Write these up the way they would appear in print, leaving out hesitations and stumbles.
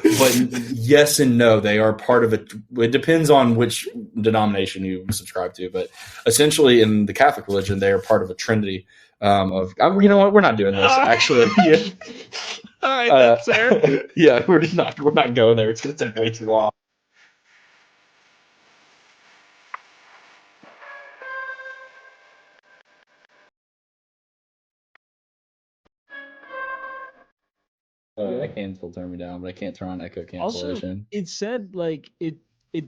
But yes and no, they are part of it. It depends on which denomination you subscribe to, but essentially in the Catholic religion, they are part of a trinity you know what? We're not doing this. Actually, yeah. All right, that's fair. Yeah, we're not going there. It's going to take way too long. I can still turn me down, but I can't turn on echo Also, cancellation. it said like it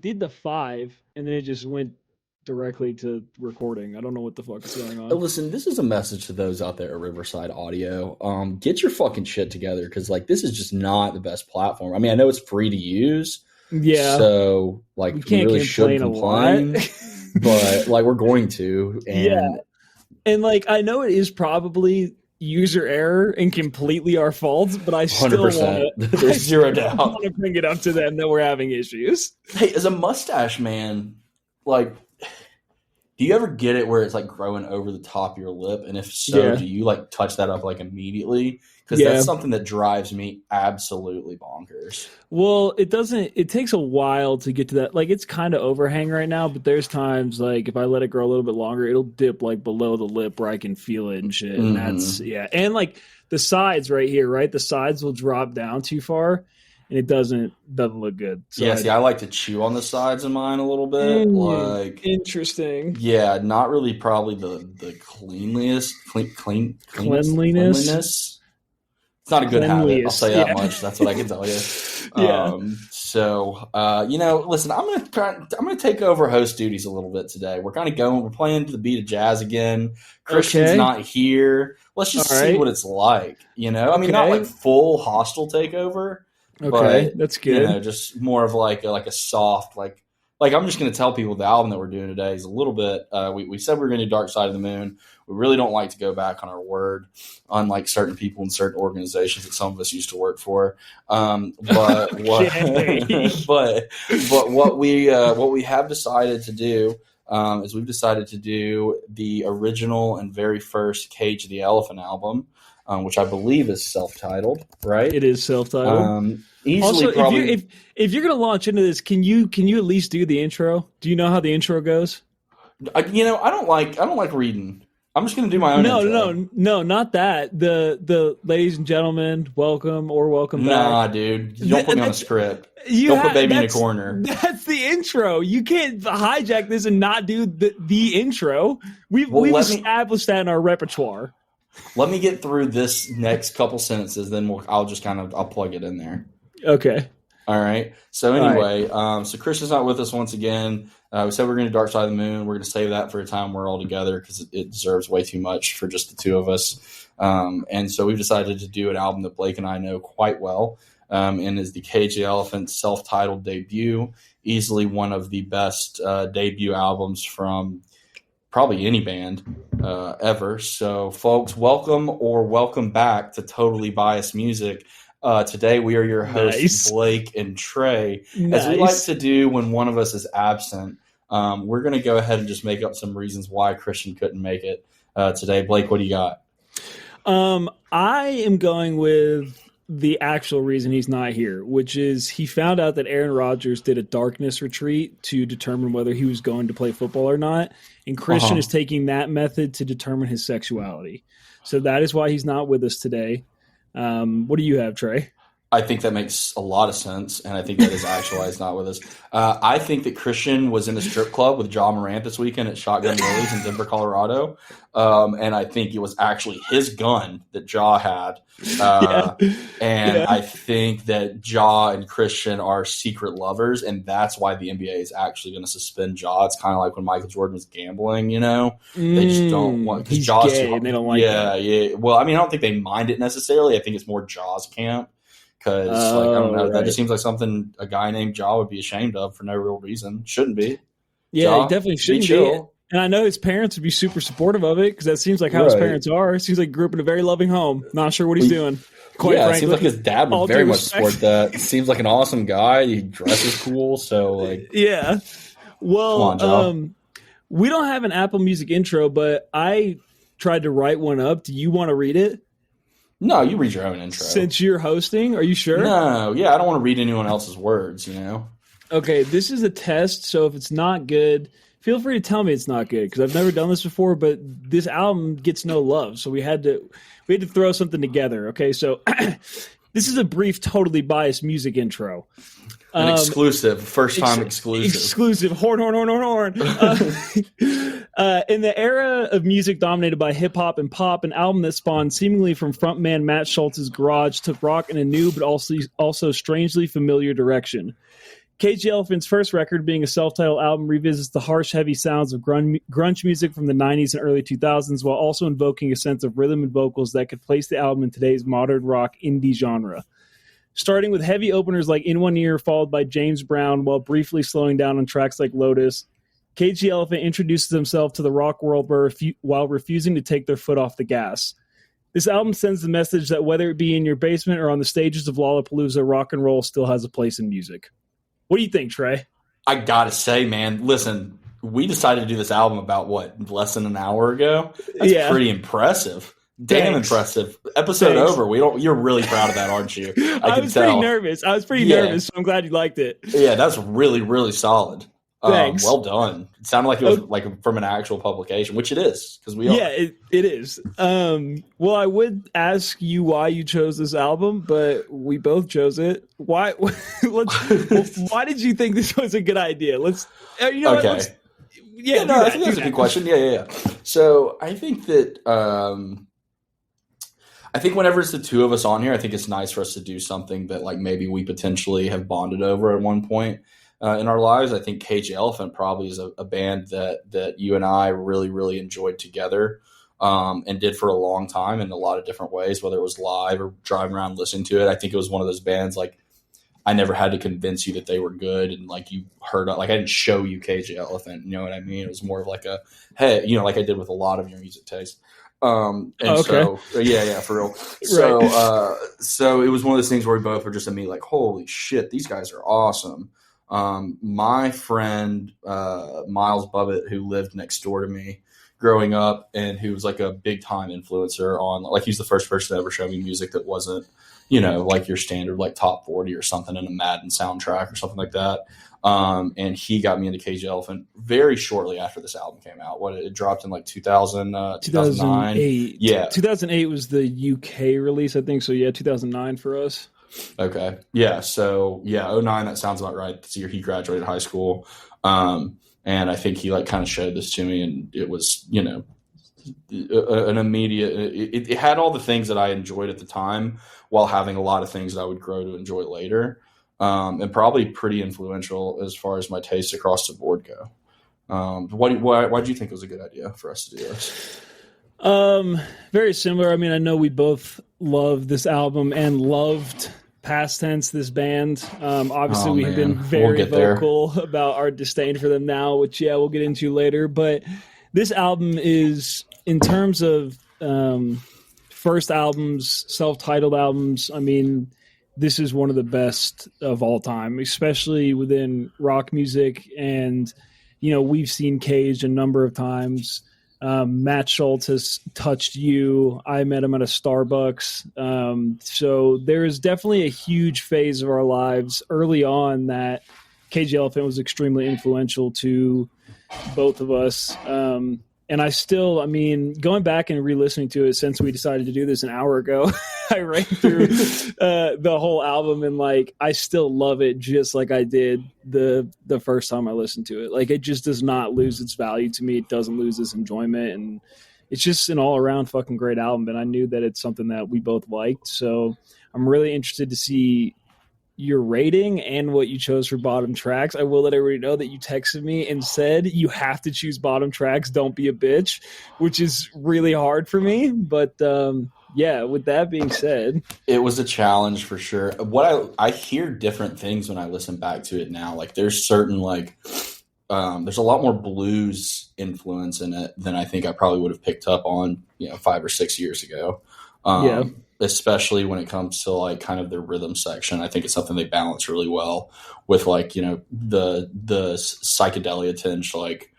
did the 5 and then it just went directly to recording. I don't know what the fuck is going on. Listen, this is a message to those out there at Riverside Audio. Get your fucking shit together, because like this is just not the best platform. I mean, I know it's free to use, Yeah, so like we can't really should complain a lot. but like we're going to, and Yeah. And like I know it is probably user error and completely our fault, but I still 100%. There's zero doubt. want to bring it up to them that we're having issues. Hey, as a mustache man, like, do you ever get it where it's like growing over the top of your lip? And if so, Yeah. do you like touch that up like immediately? Because Yeah. that's something that drives me absolutely bonkers. Well, it takes a while to get to that. Like it's kind of overhang right now, but there's times like if I let it grow a little bit longer, it'll dip like below the lip where I can feel it and shit. And that's, yeah. And like the sides right here, right? The sides will drop down too far and it doesn't look good. So Yeah, see, I like to chew on the sides of mine a little bit. Like, interesting. yeah, not really probably the cleanliest, cleanliness. It's not a good habit. I'll say that much. That's what I can tell you. Yeah. So, you know, listen, I'm gonna take over host duties a little bit today. We're playing to the beat of jazz again. Christian's not here. Let's just see what it's like. You know, I mean, not like full hostile takeover. Okay, But, that's good. You know, just more of like a soft, like I'm just going to tell people the album that we're doing today is a little bit. We said we were going to do Dark Side of the Moon. We really don't like to go back on our word, unlike certain people in certain organizations that some of us used to work for. But what we have decided to do is we've decided to do the original and very first Cage the Elephant album. Which I believe is self-titled, right? It is self-titled. Easily, also, probably. If you're gonna launch into this, can you at least do the intro? Do you know how the intro goes? You know, I don't like reading. I'm just gonna do my own. No, not that. The ladies and gentlemen, welcome back. Nah, dude, you don't put me on a script. Don't put baby in a corner. That's the intro. You can't hijack this and not do the intro. We've established that in our repertoire. Let me get through this next couple sentences, then I'll plug it in there. Okay. All right. So anyway, so Christian's not with us once again. We said we're going to Dark Side of the Moon. We're going to save that for a time we're all together because it deserves way too much for just the two of us. And so we've decided to do an album that Blake and I know quite well, and is the Cage the Elephant self-titled debut. Easily one of the best debut albums from probably any band ever. So, folks, welcome back to Totally Biased Music. Today we are your hosts, Blake and Trey. As we like to do when one of us is absent, we're going to go ahead and just make up some reasons why Christian couldn't make it today. Blake, what do you got? I am going with the actual reason he's not here, which is he found out that Aaron Rodgers did a darkness retreat to determine whether he was going to play football or not. And Christian is taking that method to determine his sexuality. So that is why he's not with us today. What do you have, Trey? I think that makes a lot of sense, and I think that is actually why he's not with us. I think that Christian was in the strip club with Ja Morant this weekend at Shotgun Willie's in Denver, Colorado, and I think it was actually his gun that Ja had. I think that Ja and Christian are secret lovers, and that's why the NBA is actually going to suspend Ja. It's kind of like when Michael Jordan was gambling, you know? They just don't want – because Ja's gay, and they don't like that. Yeah. Well, I mean, I don't think they mind it necessarily. I think it's more Ja's camp. Because, I don't know, that just seems like something a guy named Ja would be ashamed of for no real reason. Shouldn't be. Yeah, Ja, he definitely shouldn't be. And I know his parents would be super supportive of it because that seems like how his parents are. It seems like he grew up in a very loving home. Not sure what he's doing. Quite frankly, it seems like his dad would very much support that. Seems like an awesome guy. He dresses cool. So, like. Yeah. Well, come on, we don't have an Apple Music intro, but I tried to write one up. Do you want to read it? No, you read your own intro. Since you're hosting, are you sure? No, yeah, I don't want to read anyone else's words, you know? Okay, this is a test, so if it's not good, feel free to tell me it's not good, because I've never done this before, but this album gets no love, so we had to throw something together, okay? So this is a brief, totally biased music intro. An exclusive, first-time exclusive. Exclusive, horn. In the era of music dominated by hip-hop and pop, an album that spawned seemingly from frontman Matt Schultz's garage took rock in a new but also strangely familiar direction. Cage the Elephant's first record, being a self-titled album, revisits the harsh, heavy sounds of grunge music from the 90s and early 2000s, while also invoking a sense of rhythm and vocals that could place the album in today's modern rock indie genre. Starting with heavy openers like In One Ear, followed by James Brown, while briefly slowing down on tracks like Lotus, Cage the Elephant introduces himself to the rock world while refusing to take their foot off the gas. This album sends the message that whether it be in your basement or on the stages of Lollapalooza, rock and roll still has a place in music. What do you think, Trey? I gotta say, man, listen, we decided to do this album about, less than an hour ago? That's pretty impressive. Damn impressive. Episode over. You're really proud of that, aren't you? I was pretty nervous, so I'm glad you liked it. Yeah, that's really, really solid. Thanks. Well done. It sounded like it was like from an actual publication, which it is, because we are. Yeah, it is. Well, I would ask you why you chose this album, but we both chose it. Why? Why did you think this was a good idea? I think that's a good question. Yeah. So I think that I think whenever it's the two of us on here, I think it's nice for us to do something that like maybe we potentially have bonded over at one point in our lives. I think Cage the Elephant probably is a band that you and I really, really enjoyed together and did for a long time in a lot of different ways, whether it was live or driving around listening to it. I think it was one of those bands like I never had to convince you that they were good, and like you heard, like I didn't show you Cage the Elephant. You know what I mean? It was more of like a hey, like I did with a lot of your music taste. So yeah, for real. So, right. So it was one of those things where we both were just immediately like, holy shit, these guys are awesome. My friend, Miles Bubbett, who lived next door to me growing up and who was like a big time influencer on, like, he's the first person to ever show me music that wasn't, like your standard, like top 40 or something in a Madden soundtrack or something like that. And he got me into Cage the Elephant very shortly after this album came out. It dropped in like 2009. 2008. Yeah. 2008 was the UK release, I think. So yeah, 2009 for us. Okay. Yeah. So yeah, 2009, that sounds about right. That's the year he graduated high school. And I think he like kind of showed this to me, and it was, an immediate, it had all the things that I enjoyed at the time while having a lot of things that I would grow to enjoy later. And probably pretty influential as far as my tastes across the board go. Why do you think it was a good idea for us to do this? Very similar. I mean, I know we both loved this album and loved past tense this band. Obviously we have been very vocal about our disdain for them now, which we'll get into later. But this album is, in terms of first albums, self-titled albums, I mean, this is one of the best of all time, especially within rock music. And, we've seen Cage a number of times. Matt Schultz has touched you. I met him at a Starbucks. So there is definitely a huge phase of our lives early on that Cage the Elephant was extremely influential to both of us. And I still, going back and re-listening to it since we decided to do this an hour ago, I ran through the whole album, and like I still love it just like I did the first time I listened to it. Like, it just does not lose its value to me. It doesn't lose its enjoyment, and it's just an all-around fucking great album. And I knew that it's something that we both liked, so I'm really interested to see your rating and what you chose for bottom tracks. I will let everybody know that you texted me and said you have to choose bottom tracks, don't be a bitch, which is really hard for me. But with that being said, it was a challenge for sure. What I hear different things when I listen back to it now. Like, there's certain there's a lot more blues influence in it than I think I probably would have picked up on 5 or 6 years ago. Especially when it comes to like kind of the rhythm section. I think it's something they balance really well with like, the psychedelia tinge, like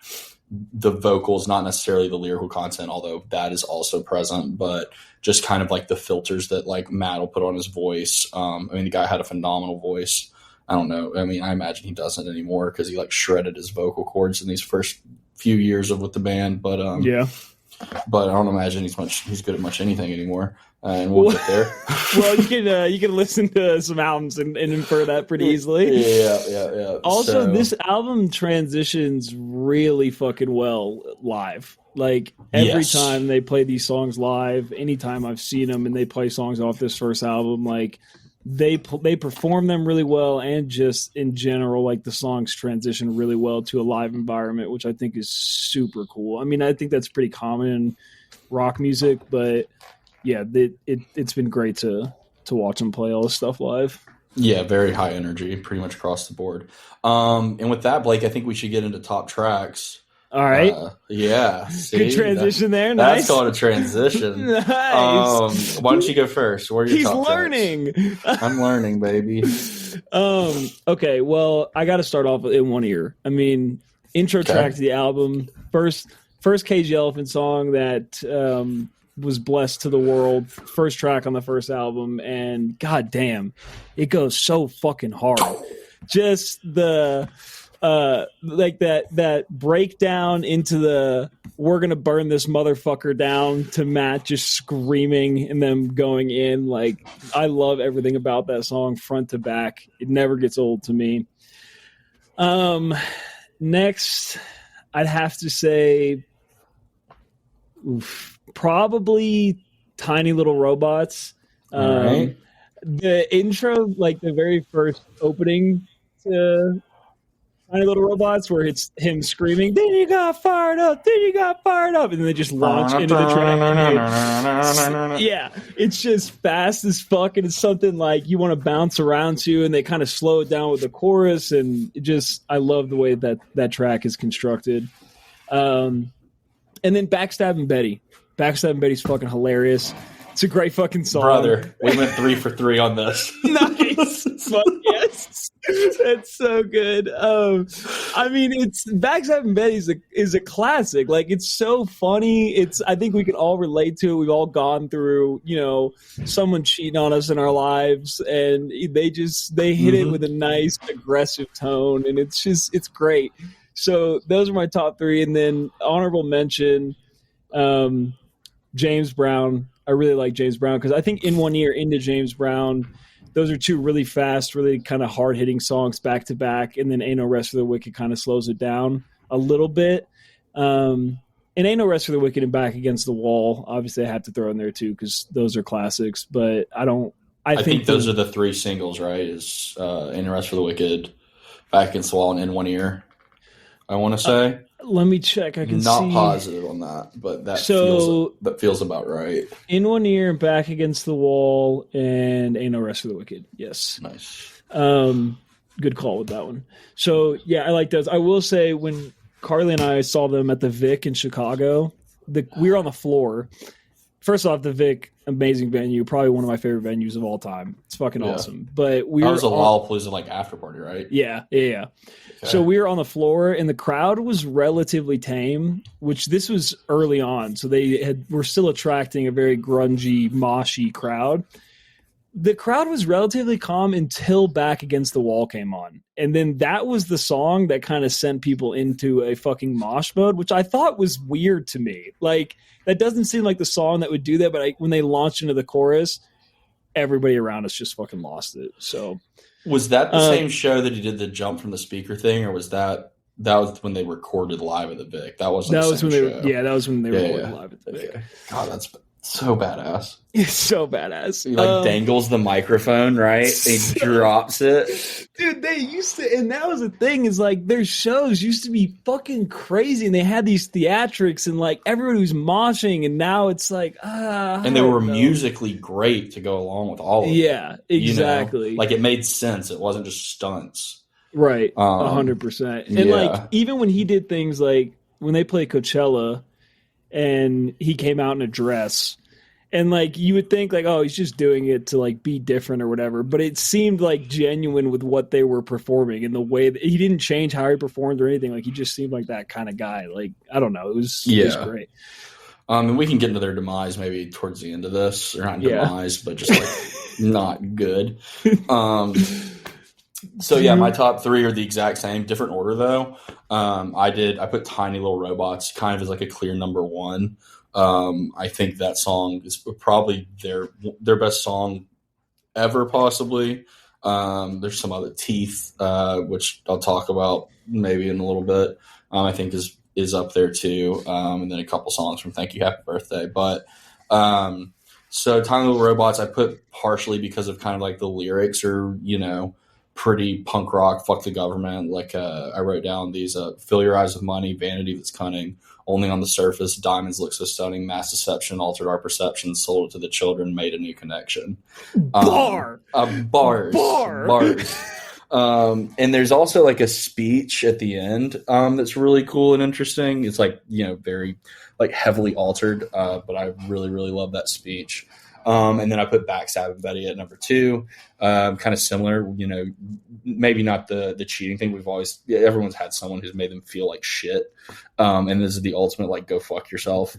the vocals, not necessarily the lyrical content, although that is also present, but just kind of like the filters that like Matt will put on his voice. I mean, the guy had a phenomenal voice. I don't know. I mean, I imagine he doesn't anymore because he like shredded his vocal cords in these first few years with the band. But but I don't imagine he's good at much anything anymore. And we'll get there. Well, you can listen to some albums and infer that pretty easily. Yeah. Also, this album transitions really fucking well live. Like every time they play these songs live, anytime I've seen them and they play songs off this first album, like they perform them really well, and just in general, like the songs transition really well to a live environment, which I think is super cool. I mean, I think that's pretty common in rock music, but yeah, it's been great to watch them play all this stuff live. Yeah, very high energy, pretty much across the board. And with that, Blake, I think we should get into top tracks. All right. Yeah. See, good transition there. Nice. That's called a transition. Nice. Why don't you go first? Where are your top learning. I'm learning, baby. Okay, well, I got to start off in one ear. I mean, intro track to the album. First Cage the Elephant song that was blessed to the world. First track on the first album, and goddamn, it goes so fucking hard. Just the like that breakdown into the "we're gonna burn this motherfucker down" to Matt just screaming and them going in. Like, I love everything about that song front to back. It never gets old to me. Next, I'd have to say, probably Tiny Little Robots. All right. The intro, like the very first opening to Tiny Little Robots, where it's him screaming, "Then you got fired up, then you got fired up," and then they just launch into the track. Yeah, it's just fast as fuck, and it's something like you want to bounce around to, and they kind of slow it down with the chorus, and I love the way that track is constructed. And then Backstabbing Betty. Backstabbing Betty's fucking hilarious. It's a great fucking song. Brother, we went 3 for 3 on this. Nice. Fuck yes. That's so good. I mean, Backstabbing Betty is a classic. Like, it's so funny. I think we can all relate to it. We've all gone through, someone cheating on us in our lives, and they hit it with a nice aggressive tone, and it's great. So those are my top 3, and then honorable mention, James Brown. I really like James Brown because I think In One Ear into James Brown, those are 2 really fast, really kind of hard-hitting songs back to back, and then Ain't No Rest for the Wicked kind of slows it down a little bit. And Ain't No Rest for the Wicked and Back Against the Wall, obviously I have to throw in there too because those are classics, but I think those are the 3 singles, right? Is Ain't No Rest for the Wicked, Back Against the Wall, and In One Ear, I want to say. Let me check. I can not see. Positive on that, but that feels about right. In One Ear and Back Against the Wall and Ain't No Rest for the Wicked. Yes. Nice. Good call with that one. So yeah, I like those. I will say when Carly and I saw them at the Vic in Chicago, we were on the floor. First off, the Vic, amazing venue, probably one of my favorite venues of all time. It's fucking awesome. But that was a Lollapalooza like after party, right? Yeah. Okay. So we were on the floor, and the crowd was relatively tame, which this was early on. So they were still attracting a very grungy, moshy crowd. The crowd was relatively calm until Back Against the Wall came on. And then that was the song that kind of sent people into a fucking mosh mode, which I thought was weird to me. Like, that doesn't seem like the song that would do that, but when they launched into the chorus, everybody around us just fucking lost it. So, was that the same show that he did the jump from the speaker thing, or was that was when they recorded live at the Vic? That wasn't. That was when show. That was when they recorded live at the Vic. God, that's so badass. It's so badass. He dangles the microphone, right? He drops it. Dude, they used to, and that was the thing, is like their shows used to be fucking crazy, and they had these theatrics, and like everybody was moshing, and now it's like, and they were musically great to go along with all of it. Yeah, exactly. Like it made sense. It wasn't just stunts. Right, 100%. And like even when he did things like when they played Coachella, and he came out in a dress, And like you would think like, oh, he's just doing it to like be different or whatever, but it seemed like genuine with what they were performing and the way that he didn't change how he performed or anything. Like he just seemed like that kind of guy. Like I don't know, it was great. And we can get into their demise maybe towards the end of this, or not demise, but just like not good. So yeah, my top three are the exact same, different order though. I put Tiny Little Robots kind of as like a clear number one. I think that song is probably their best song ever, possibly. There's some other Teeth, which I'll talk about maybe in a little bit. I think is up there too. And then a couple songs from Thank You, Happy Birthday. But so Tiny Little Robots I put partially because of kind of like the lyrics are, pretty punk rock, fuck the government. Like I wrote down these fill your eyes with money, vanity that's cunning, only on the surface, diamonds look so stunning, mass deception altered our perception, sold it to the children, made a new connection. Bars. And there's also like a speech at the end that's really cool and interesting. It's like, very like heavily altered, but I really, really love that speech. And then I put Backstabbing Betty at number two. Kind of similar, maybe not the cheating thing. Everyone's had someone who's made them feel like shit. And this is the ultimate, like, go fuck yourself,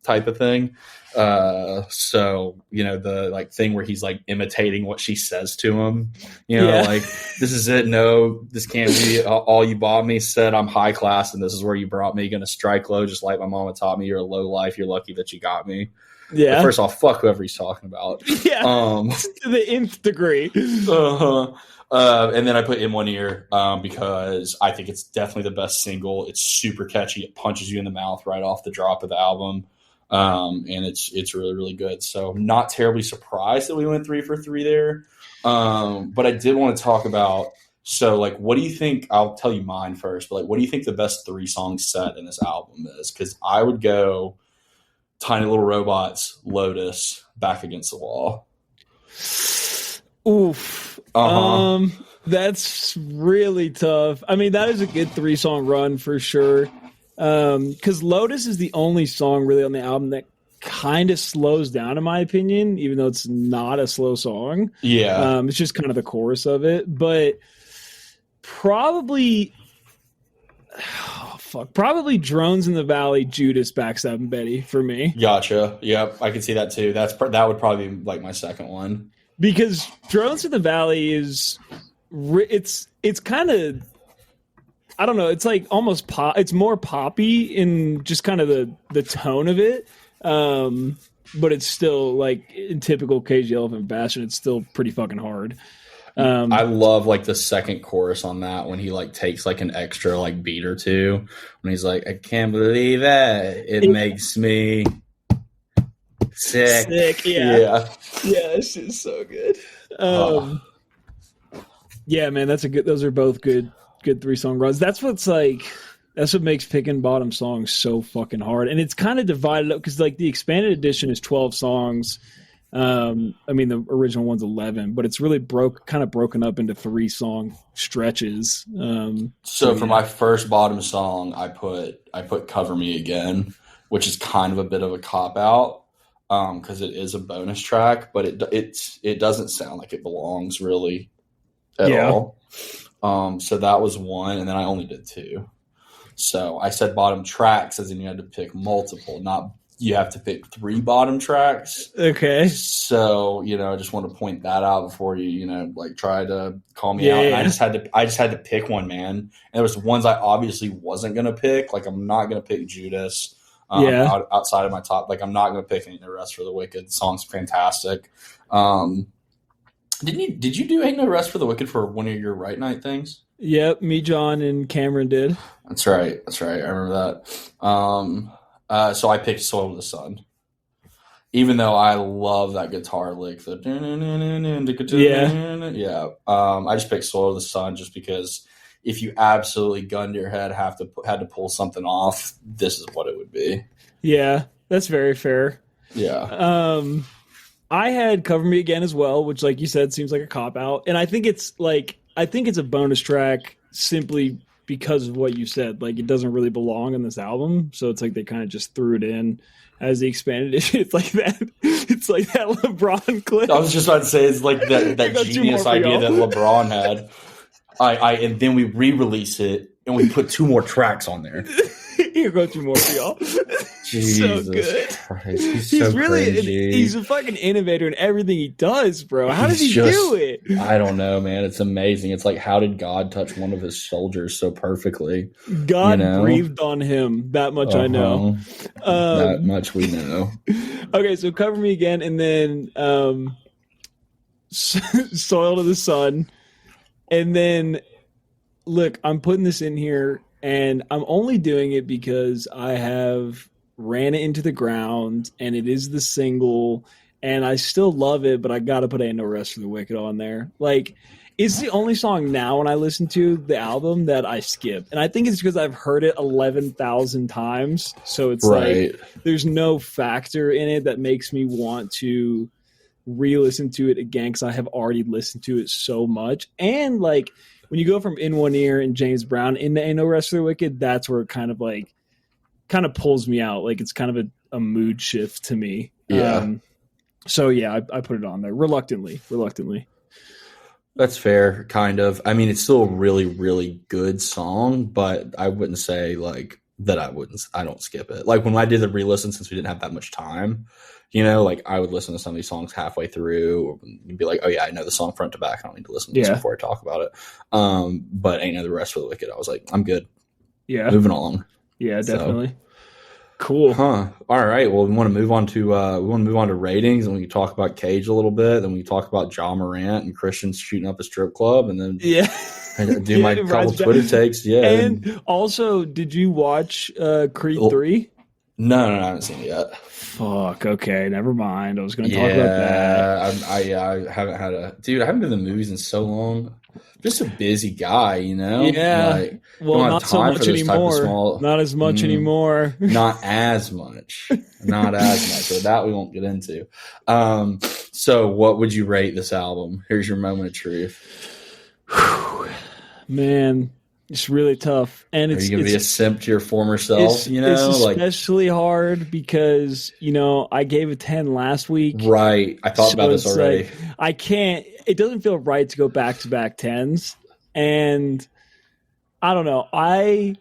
type of thing. So, the like thing where he's like imitating what she says to him, like, this is it. No, this can't be all you bought me. Said I'm high class and this is where you brought me. Gonna strike low, just like my mama taught me. You're a low life. You're lucky that you got me. Yeah. But first off, fuck whoever he's talking about. Yeah. To the nth degree. And then I put In One Ear because I think it's definitely the best single. It's super catchy. It punches you in the mouth right off the drop of the album. And it's really, really good. So not terribly surprised that we went 3 for 3 there. But I did want to talk about, so like, what do you think? I'll tell you mine first, but like, what do you think the best 3 song set in this album is? Because I would go Tiny Little Robots, Lotus, Back Against the Wall. Oof. That's really tough. I mean, that is a good 3-song run for sure. Because Lotus is the only song really on the album that kind of slows down, in my opinion, even though it's not a slow song. Yeah. It's just kind of the chorus of it. But probably Drones in the Valley, Judas, Backstabbing Betty for me. Gotcha. Yep, I can see that too. That would probably be like my second one. Because Drones in the Valley is it's kind of, I don't know, it's like almost pop. It's more poppy in just kind of the tone of it. But it's still like in typical Cage the Elephant fashion, it's still pretty fucking hard. I love like the second chorus on that when he like takes like an extra like beat or two when he's like, I can't believe it makes me sick. Yeah, this is so good. Yeah, man, those are both good 3-song runs. That's what makes picking bottom songs so fucking hard. And it's kind of divided up because like the expanded edition is 12 songs. I mean, the original one's 11, but it's really broken up into 3-song stretches. So for my first bottom song, I put Cover Me Again, which is kind of a bit of a cop out because it is a bonus track, but it doesn't sound like it belongs really at all. So that was one, and then I only did 2. So I said bottom tracks as in you had to pick multiple, not you have to pick 3 bottom tracks. Okay. So, I just want to point that out before you, like try to call me out. And I just had to pick one, man. And there was ones I obviously wasn't going to pick. Like I'm not going to pick Judas outside of my top. Like I'm not going to pick any of the Rest for the Wicked. The song's fantastic. Did you do Ain't No Rest for the Wicked for one of your Right Night things? Yep. Me, John, and Cameron did. That's right. I remember that. So I picked Soil to the Sun. Even though I love that guitar lick, I just picked Soil to the Sun just because if you absolutely gun to your head, had to pull something off, this is what it would be. Yeah, that's very fair. Yeah. I had Cover Me Again as well, which, like you said, seems like a cop out, and I think it's a bonus track simply because of what you said. Like, it doesn't really belong on this album, so it's like they kind of just threw it in as the expanded edition. It's like that. It's like that LeBron clip. I was just about to say, it's like that genius idea that LeBron had. And then we re-release it and we put 2 more tracks on there. Here go 2 more for y'all. Jesus so good. Christ, he's so really crazy. He's a fucking innovator in everything he does, bro. How does he do it? I don't know, man. It's amazing. It's like, how did God touch one of his soldiers so perfectly? God breathed on him. That much I know. That much we know. Okay, so Cover Me Again, and then Soil to the Sun. And then, look, I'm putting this in here, and I'm only doing it because I have Ran It Into the Ground, and it is the single, and I still love it, but I got to put Ain't No Rest for the Wicked on there. Like, it's the only song now when I listen to the album that I skip. And I think it's because I've heard it 11,000 times, so it's like there's no factor in it that makes me want to re-listen to it again because I have already listened to it so much. And, like, when you go from In One Ear and James Brown into Ain't No Rest for the Wicked, that's where it kind of pulls me out. Like, it's kind of a mood shift to me. Yeah. So yeah, I put it on there reluctantly. That's fair, kind of. I mean, it's still a really, really good song, but I wouldn't say like that I don't skip it. Like, when I did the re-listen, since we didn't have that much time, you know, like, I would listen to some of these songs halfway through and be like, oh yeah, I know the song front to back. I don't need to listen to this before I talk about it. But Ain't No Rest for the Wicked, I was like, I'm good. Yeah. Moving along. Yeah, definitely. So. Cool. Huh. All right. Well, we want to move on to ratings, and we can talk about Cage a little bit. Then we can talk about Ja Morant and Christians shooting up a strip club, and then do my couple Twitter takes. Yeah. And also, did you watch Creed 3? No, I haven't seen it yet. Fuck. Okay, never mind. I was going to talk about that. I haven't had I haven't been to the movies in so long. Just a busy guy, you know? Yeah. Like, well, not so much anymore. Not as much anymore. Not as much. Not as much. But that we won't get into. So what would you rate this album? Here's your moment of truth. Man, it's really tough. And Are you going to be a simp to your former self? You know, it's especially hard because, you know, I gave a 10 last week. Right. I thought about this already. Like, I can't. It doesn't feel right to go back-to-back 10s. And I don't know. I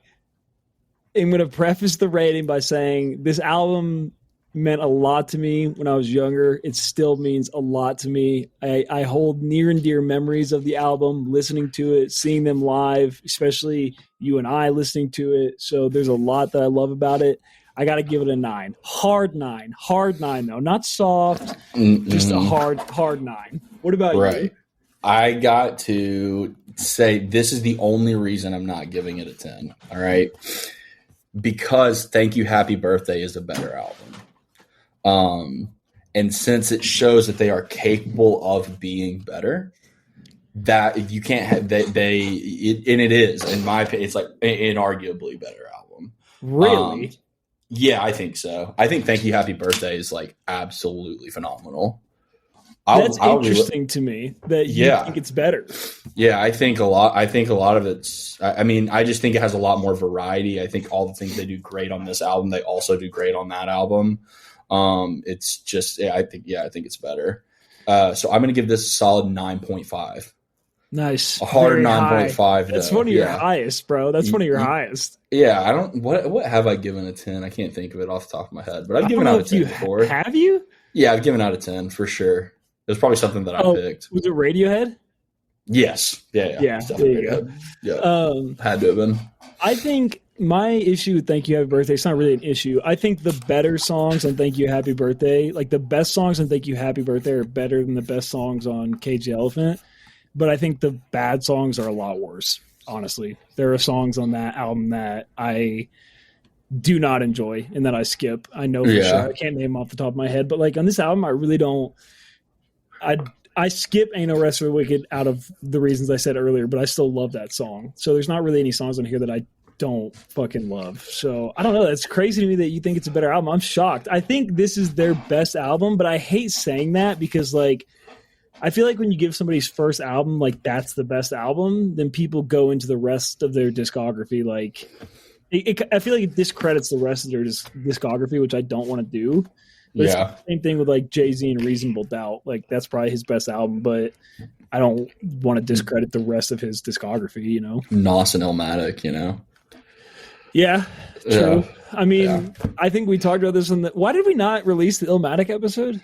am going to preface the rating by saying this album meant a lot to me when I was younger. It still means a lot to me. I hold near and dear memories of the album, listening to it, seeing them live, especially you and I listening to it. So there's a lot that I love about it. I got to give it a 9. Hard 9 though. Not soft, just a hard 9. What about you? I got to say this is the only reason I'm not giving it a 10. All right. Because Thank You Happy Birthday is a better album. And since it shows that they are capable of being better, that you can't have and it is, in my opinion, it's like an inarguably better album. Really? Yeah, I think so. I think Thank You Happy Birthday is like absolutely phenomenal. That's interesting to me that you think it's better. Yeah, I think a lot of it's, I mean, I just think it has a lot more variety. I think all the things they do great on this album, they also do great on that album. It's just, I think it's better. So I'm going to give this a solid 9.5. Nice. A hard 9.5. That's one of your highest, bro. That's one of your highest. Yeah, what have I given a 10? I can't think of it off the top of my head, but I've given out a 10 before. Have you? Yeah, I've given out a 10 for sure. It was probably something that I picked. Was it Radiohead? Yes. Yeah. There you go. Yeah. Had to have been. I think my issue with Thank You Happy Birthday, it's not really an issue. I think the better songs on Thank You Happy Birthday, like the best songs on Thank You Happy Birthday are better than the best songs on Cage the Elephant. But I think the bad songs are a lot worse, honestly. There are songs on that album that I do not enjoy and that I skip. I know for sure. I can't name them off the top of my head. But like on this album, I really don't. I skip Ain't No Rest for the Wicked out of the reasons I said earlier, but I still love that song. So there's not really any songs on here that I don't fucking love. So I don't know. It's crazy to me that you think it's a better album. I'm shocked. I think this is their best album, but I hate saying that because like I feel like when you give somebody's first album, like that's the best album, then people go into the rest of their discography. Like, I feel like it discredits the rest of their discography, which I don't want to do. But it's the same thing with like Jay-Z and Reasonable Doubt. Like that's probably his best album, but I don't want to discredit the rest of his discography, you know? Nos and Illmatic, you know? Yeah, true. Yeah. I mean, I think we talked about this why did we not release the Illmatic episode?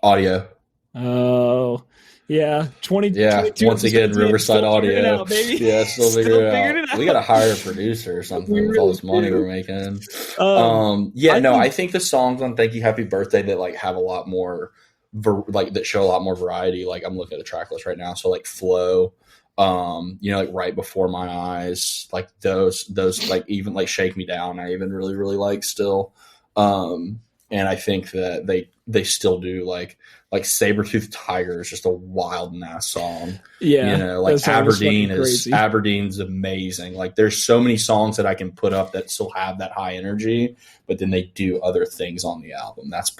Audio. Oh, yeah. 20. Yeah. Once again, Riverside Audio. Out, yeah, still figuring it out. We got to hire a producer or something with all this money we're making. I think the songs on Thank You Happy Birthday that like have a lot more that show a lot more variety. Like I'm looking at the track list right now. So like Flow, like Right Before My Eyes, like those like even like Shake Me Down, I even really, really like still. And I think that they still do like Sabertooth Tiger is just a wild and ass song. Yeah. Like Aberdeen's amazing. Like there's so many songs that I can put up that still have that high energy, but then they do other things on the album. That's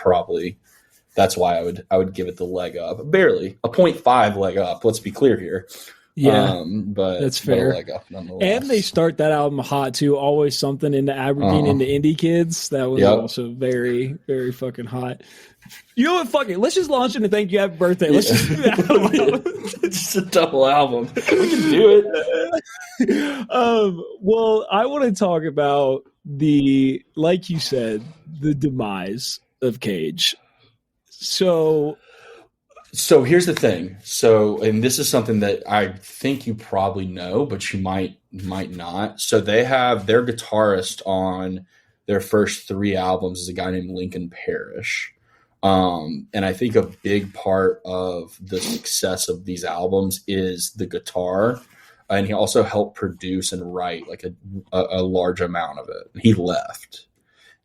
why I would give it the leg up. Barely a 0.5 leg up. Let's be clear here. Yeah, but that's fair. Leg up nonetheless. And they start that album hot too. Always Something into Aberdeen into Indie Kids. That was also very, very fucking hot. You know what? Fuck it. Let's just launch into Thank You Happy Birthday. Let's just do that. It's just a double album. We can do it. Well, I want to talk about like you said, the demise of Cage. So here's the thing. And this is something that I think you probably know, but you might not. So they have their guitarist on their first 3 albums is a guy named Lincoln Parrish. And I think a big part of the success of these albums is the guitar. And he also helped produce and write like a large amount of it. He left.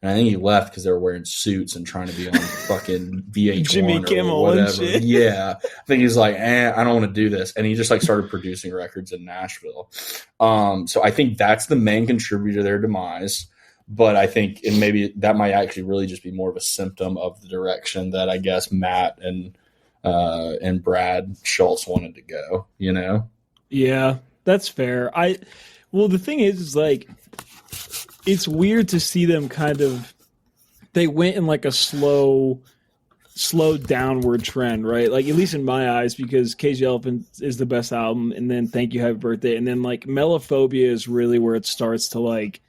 And I think he left because they were wearing suits and trying to be on fucking VH1 Jimmy Kimmel or whatever. And shit. Yeah. I think he's like, I don't want to do this. And he just like started producing records in Nashville. So I think that's the main contributor to their demise. But I think, and maybe that might actually really just be more of a symptom of the direction that I guess Matt and Brad Schultz wanted to go, you know? Yeah, that's fair. The thing is like, it's weird to see them they went in like a slow downward trend, right? Like at least in my eyes, because Cage the Elephant is the best album, and then Thank You Happy Birthday, and then like Melophobia is really where it starts to like.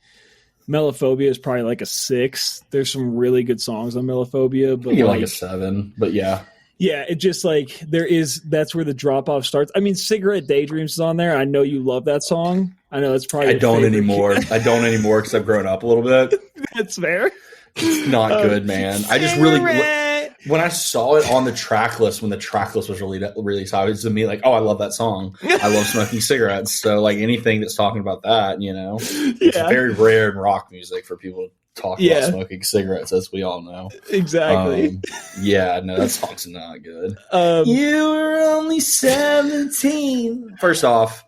Melophobia is probably like a 6. There's some really good songs on Melophobia, but like a 7. But yeah. Yeah, it just like that's where the drop off starts. I mean, Cigarette Daydreams is on there. I know you love that song. I know that's probably I don't anymore because I've grown up a little bit. That's fair. It's not good, man. I just really when I saw it on the track list when the track list was released, I was to me like, oh, I love that song. I love smoking cigarettes. So like anything that's talking about that, you know, it's very rare in rock music for people to talk about smoking cigarettes, as we all know. Exactly. That song's not good. You were only 17. First off,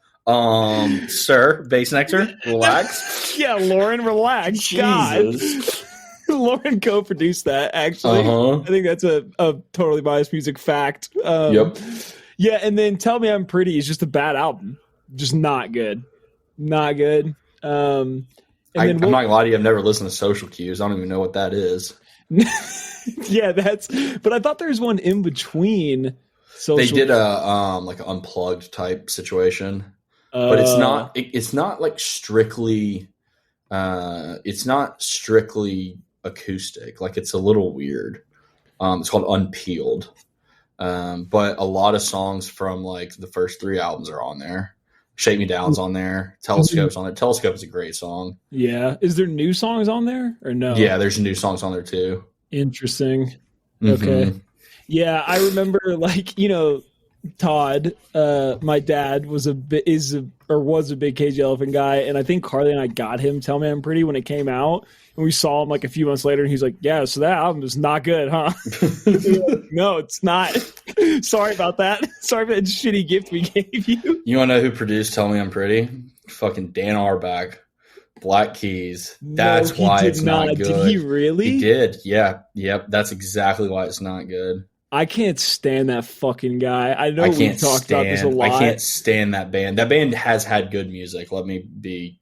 sir, bass nectar, relax. Yeah, Lauren, relax. Jesus. God. Lauren co-produced that, actually. I think that's a totally biased music fact. Yep. Yeah, and then Tell Me I'm Pretty is just a bad album. Just not good. Not good. I'm not going to lie to you. I've never listened to Social Cues. I don't even know what that is. Yeah, but I thought there was one in between. They did a like an unplugged type situation. But it's not like strictly it's not strictly acoustic. Like it's a little weird. It's called Unpeeled. But a lot of songs from like the first 3 albums are on there. Shake Me Down's on there. Telescope's on there. Telescope is a great song. Yeah. Is there new songs on there or no? Yeah, there's new songs on there too. Interesting. Okay. Yeah, I remember like, Todd, my dad was a big Cage the Elephant guy, and I think Carly and I got him Tell Me I'm Pretty when it came out, and we saw him like a few months later, and he's like, yeah, so that album is not good, huh? No, it's not. Sorry about that. Sorry for that shitty gift we gave you. You want to know who produced Tell Me I'm Pretty? Fucking Dan Auerbach. Black Keys. That's why it's not good. Did he really? He did. Yeah. Yep. That's exactly why it's not good. I can't stand that fucking guy. I know I we've can't talked about this a lot. I can't stand that band. That band has had good music. Let me be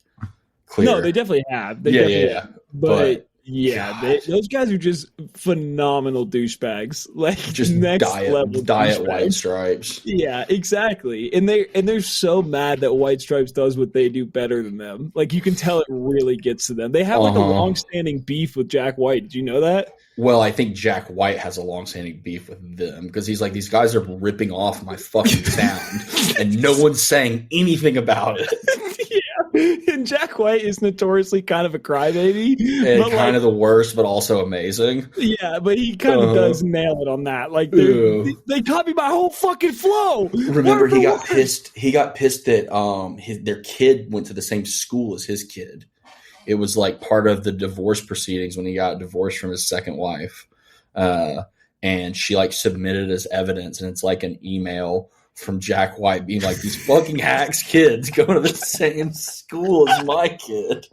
clear. No, they definitely have. They yeah, definitely yeah, have. But yeah, God. those guys are just phenomenal douchebags. Like Just next level diet douchebags. White Stripes. Yeah, exactly. And they're so mad that White Stripes does what they do better than them. Like you can tell it really gets to them. They have like a long-standing beef with Jack White. Did you know that? Well, I think Jack White has a long-standing beef with them because he's like, these guys are ripping off my fucking sound, and no one's saying anything about it. Yeah, and Jack White is notoriously kind of a crybaby, And kind of the worst, but also amazing. Yeah, but he kind of does nail it on that. Like they copy my whole fucking flow. Remember, he got pissed. He got pissed that their kid went to the same school as his kid. It was like part of the divorce proceedings when he got divorced from his second wife. And she like submitted as evidence, and it's like an email from Jack White being like, these fucking hacks kids go to the same school as my kid.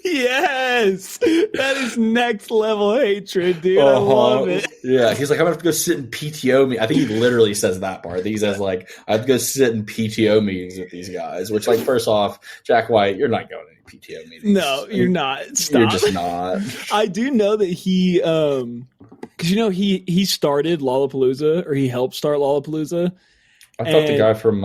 Yes, that is next level hatred, dude. I love it. Yeah, he's like, I'm gonna have to go sit in PTO meetings. I think he literally says that part. I think he says like, I have to go sit in PTO meetings with these guys. Which, like, first off, Jack White, you're not going to any PTO meetings. No, you're not. Stop. You're just not. I do know that he, because he started Lollapalooza, or he helped start Lollapalooza. I thought the guy from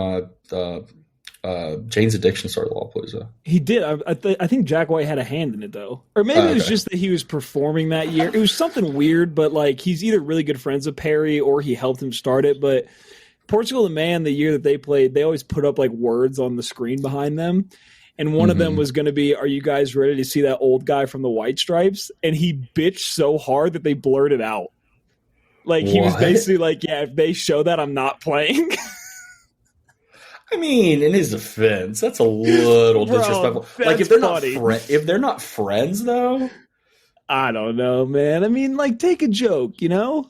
Jane's Addiction started Lollapalooza. He did. I think Jack White had a hand in it, though. Or maybe it was just that he was performing that year. It was something weird, but like he's either really good friends with Perry or he helped him start it. But Portugal the Man, the year that they played, they always put up like words on the screen behind them. And one of them was going to be, are you guys ready to see that old guy from the White Stripes? And he bitched so hard that they blurred it out. Like, he was basically like, yeah, if they show that, I'm not playing. I mean, in his defense, that's a little disrespectful. Like, if they're not friends, though, I don't know, man. I mean, like, take a joke, you know?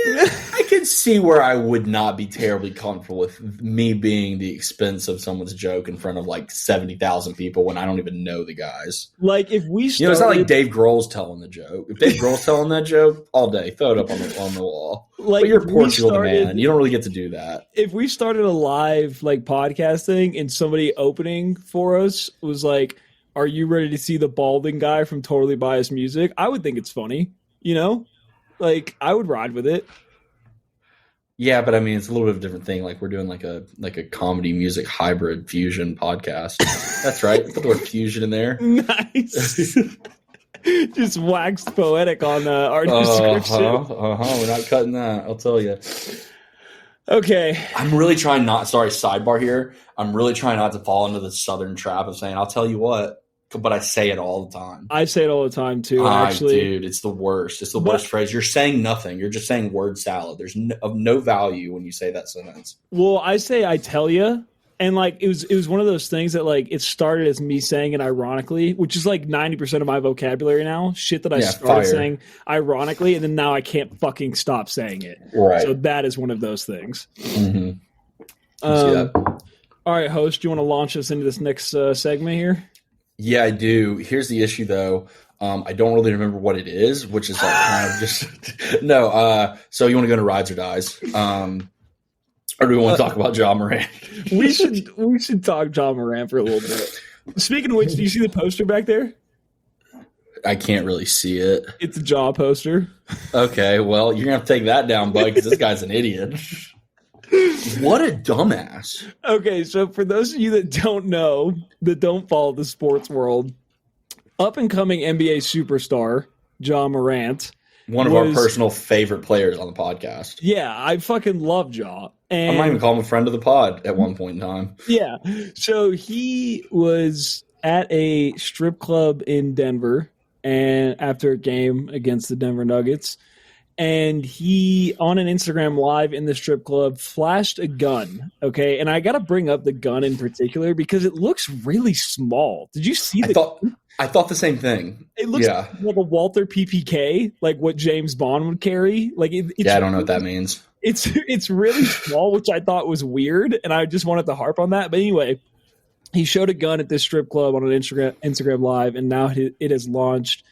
I can see where I would not be terribly comfortable with me being the expense of someone's joke in front of like 70,000 people when I don't even know the guys. Like, if we started, it's not like Dave Grohl's telling the joke. If Dave Grohl's telling that joke all day, throw it up on the wall. Like, but you're Portugal the Man. You don't really get to do that. If we started a live like podcasting and somebody opening for us was like, "Are you ready to see the balding guy from Totally Biased Music?" I would think it's funny, you know. Like, I would ride with it. Yeah, but I mean, it's a little bit of a different thing. Like, we're doing like a comedy music hybrid fusion podcast. That's right. Put the word fusion in there. Nice. Just waxed poetic on our description. We're not cutting that. I'll tell you. Okay. I'm really trying not. Sorry, sidebar here. I'm really trying not to fall into the southern trap of saying, "I'll tell you what." But I say it all the time. I say it all the time too. Actually, dude, it's the worst. It's the worst phrase. You're saying nothing. You're just saying word salad. There's of no value when you say that sentence. Well, I say I tell you, and like it was one of those things that like it started as me saying it ironically, which is like 90% of my vocabulary now. Shit that I started saying ironically, and then now I can't fucking stop saying it. Right. So that is one of those things. Mm-hmm. All right, host, do you want to launch us into this next segment here? Yeah, I do. Here's the issue, though. I don't really remember what it is, which is like kind of just no. So you want to go to Rides or Dies, or do we want to talk about John Moran? we should talk John Moran for a little bit. Speaking of which, do you see the poster back there? I can't really see it. It's a Jaw poster. Okay, well, you're gonna have to take that down, bud, because this guy's an idiot. What a dumbass. Okay, so for those of you that don't know, that don't follow the sports world, up-and-coming NBA superstar, John Morant. One of our personal favorite players on the podcast. Yeah, I fucking love Ja. I might even call him a friend of the pod at one point in time. Yeah, so he was at a strip club in Denver and after a game against the Denver Nuggets. And he, on an Instagram live in the strip club, flashed a gun, okay? And I got to bring up the gun in particular because it looks really small. Did you see I thought the same thing. It looks like a Walther PPK, like what James Bond would carry. Like it's I don't know what that means. It's really small, which I thought was weird, and I just wanted to harp on that. But anyway, he showed a gun at this strip club on an Instagram live, and now it has launched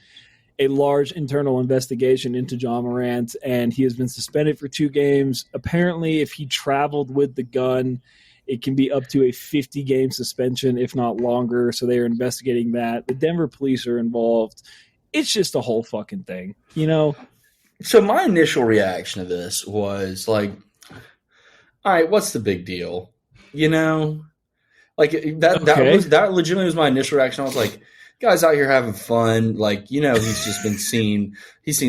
a large internal investigation into John Morant, and he has been suspended for 2 games. Apparently, if he traveled with the gun, it can be up to a 50-game suspension, if not longer. So they are investigating that. The Denver police are involved. It's just a whole fucking thing, you know? So my initial reaction to this was like, all right, what's the big deal? You know? Like that legitimately was my initial reaction. I was like, guy's out here having fun. Like, you know, he's seen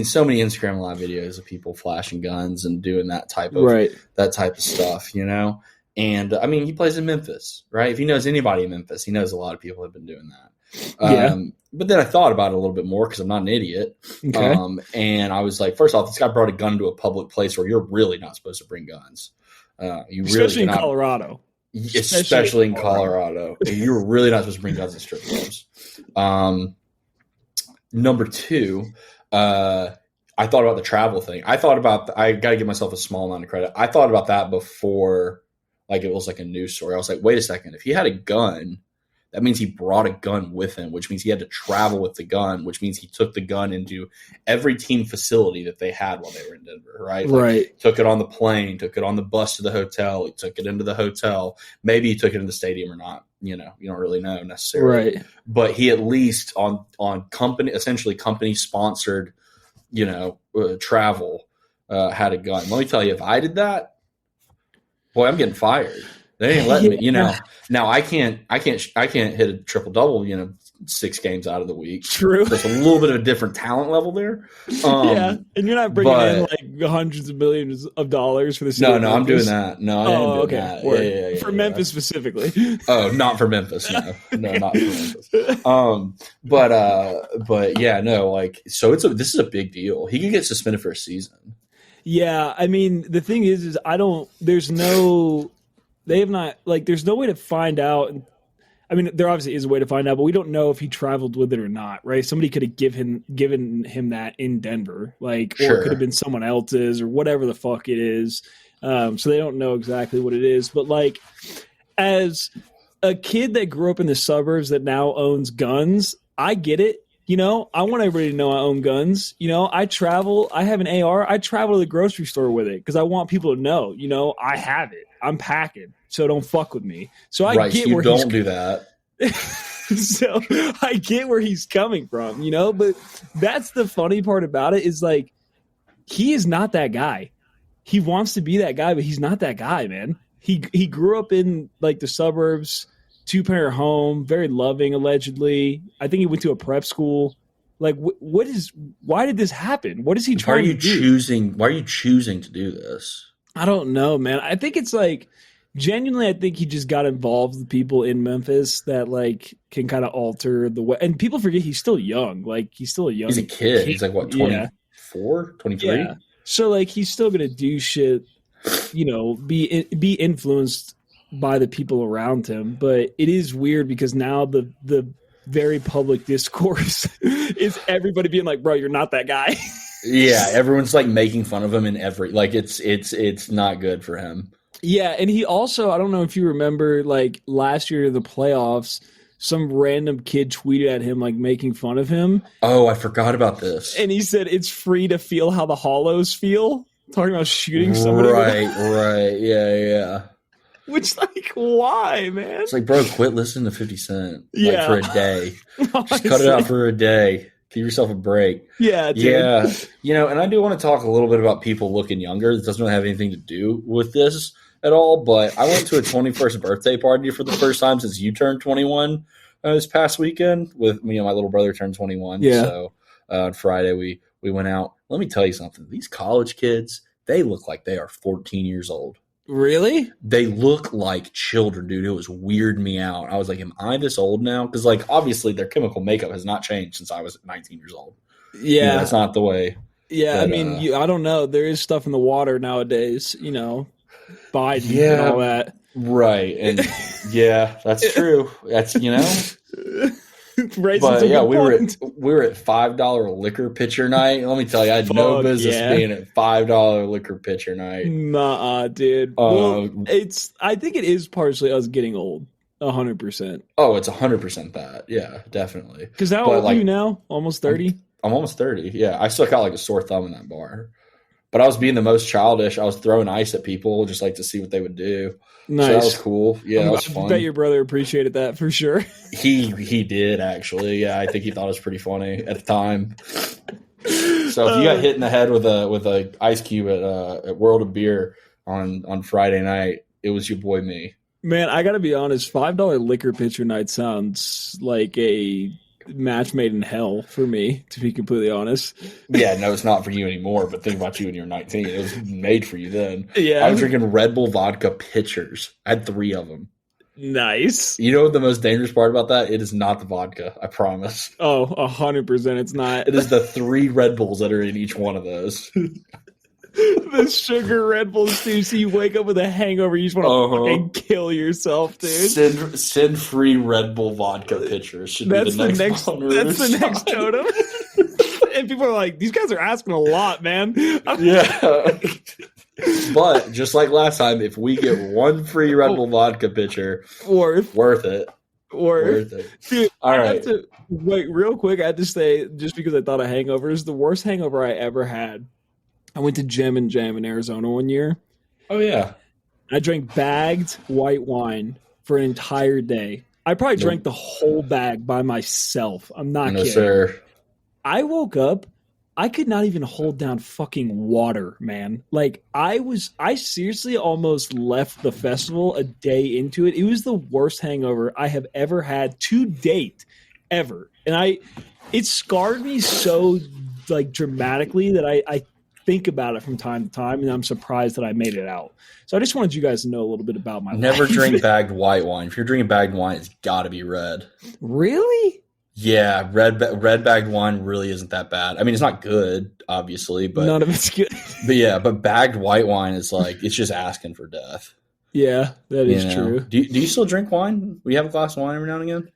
so many Instagram live videos of people flashing guns and doing that type of stuff, you know? And I mean, he plays in Memphis, right? If he knows anybody in Memphis, he knows a lot of people have been doing that. But then I thought about it a little bit more because I'm not an idiot. Okay. And I was like, first off, this guy brought a gun to a public place where you're really not supposed to bring guns. Especially in Colorado. Especially in Colorado. You're really not supposed to bring guns in strip clubs. Number 2, I thought about the travel thing. I got to give myself a small amount of credit. I thought about that before, like, it was like a news story. I was like, wait a second. If he had a gun, that means he brought a gun with him, which means he had to travel with the gun, which means he took the gun into every team facility that they had while they were in Denver, right? Right. Took it on the plane, took it on the bus to the hotel, he took it into the hotel. Maybe he took it in the stadium or not. You know, you don't really know necessarily. Right. But he at least on company sponsored, you know, travel had a gun. Let me tell you, if I did that, boy, I'm getting fired. They ain't letting me, you know. Now I can't hit a triple double, you know, 6 games out of the week. True. There's a little bit of a different talent level there. And you're not bringing in like hundreds of millions of dollars for the city. No, I'm doing that. No, I am doing that. Yeah, for Memphis specifically. Oh, not for Memphis. No, not for Memphis. But yeah, no, like, so this is a big deal. He could get suspended for a season. Yeah, I mean, the thing is there's no way to find out. I mean, there obviously is a way to find out, but we don't know if he traveled with it or not, right? Somebody could have given him that in Denver, like, or it could have been someone else's or whatever the fuck it is. So they don't know exactly what it is. But like, as a kid that grew up in the suburbs that now owns guns, I get it. You know, I want everybody to know I own guns. You know, I have an AR. I travel to the grocery store with it because I want people to know, you know, I have it. I'm packing, so don't fuck with me. So I get where don't do that. So I get where he's coming from, you know, but that's the funny part about it is like, he is not that guy. He wants to be that guy, but he's not that guy, man. He grew up in like the suburbs, 2-parent home, very loving, allegedly. I think he went to a prep school. Like, why did this happen? What is he trying to do? Why are you choosing to do this? I don't know, man. I think it's like, genuinely, I think he just got involved with people in Memphis that like can kind of alter the way. And people forget he's still young. Like, he's still a young. He's a kid. He's like, what, 24, 23? Yeah. So like, he's still gonna do shit, you know, be influenced by the people around him. But it is weird because now the very public discourse is everybody being like, bro, you're not that guy. Yeah, everyone's like making fun of him in every, like, it's not good for him. Yeah, and he also, I don't know if you remember, like last year in the playoffs, some random kid tweeted at him like making fun of him. Oh, I forgot about this. And he said it's free to feel how the hollows feel, talking about shooting somebody. Right, yeah. Which, like, why, man? It's like, bro, quit listening to 50 Cent like, for a day. No, Just cut it out for a day. Give yourself a break. Yeah, dude. Yeah. You know, and I do want to talk a little bit about people looking younger. It doesn't really have anything to do with this at all, but I went to a 21st birthday party for the first time since you turned 21 this past weekend. With me and my little brother turned 21. Yeah. So on Friday we went out. Let me tell you something. These college kids, they look like they are 14 years old. Really? They look like children, dude. It was weirding me out. I was like, am I this old now? Because, like, obviously their chemical makeup has not changed since I was 19 years old. Yeah. You know, that's not the way. Yeah, but, I mean, I don't know. There is stuff in the water nowadays, you know, Biden and all that. Right. And, yeah, that's true. That's, you know. But, yeah, we were at $5 liquor pitcher night. Let me tell you, I had no business being at $5 liquor pitcher night. Nah, dude. Well, I think it is partially us getting old. 100%. Oh, it's 100% that. Yeah, definitely. Because how old are you now? Almost 30? I'm almost 30. Yeah, I still got like a sore thumb in that bar. But I was being the most childish. I was throwing ice at people just like to see what they would do. Nice. So that was cool. Yeah, that was fun. I bet your brother appreciated that for sure. He did actually. Yeah, I think he thought it was pretty funny at the time. So if you got hit in the head with a ice cube at World of Beer on Friday night, it was your boy me. Man, I got to be honest. $5 liquor pitcher night sounds like a match made in hell for me, to be completely honest. Yeah, no, it's not for you anymore. But think about you when you're 19. It was made for you then. Yeah, I was drinking Red Bull vodka pitchers. I had 3 of them. Nice. You know the most dangerous part about that? It is not the vodka. I promise. Oh, 100%. It's not. It is the 3 Red Bulls that are in each one of those. The sugar Red Bulls too. So you wake up with a hangover, you just want to fucking kill yourself, dude. Send free Red Bull vodka pitchers. Should that's be the next That's the next totem. And people are like, these guys are asking a lot, man. Yeah. But just like last time, if we get 1 free Red Bull vodka pitcher, worth it. Worth it. Dude, all right. Wait, real quick, I had to say, just because I thought of hangovers, the worst hangover I ever had. I went to Gem and Jam in Arizona one year. Oh, yeah. I drank bagged white wine for an entire day. I probably drank the whole bag by myself. I'm not kidding. Sir. I woke up. I could not even hold down fucking water, man. Like, I seriously almost left the festival a day into it. It was the worst hangover I have ever had to date, ever. And it scarred me so, like, dramatically that I think about it from time to time, and I'm surprised that I made it out. So I just wanted you guys to know a little bit about my Never life. drink bagged white wine. If you're drinking bagged wine, it's got to be red. Really? Yeah, red bagged wine really isn't that bad. I mean, it's not good, obviously, but none of it's good. but bagged white wine is like, it's just asking for death. Yeah, that is true. Do you still drink wine? We have a glass of wine every now and again.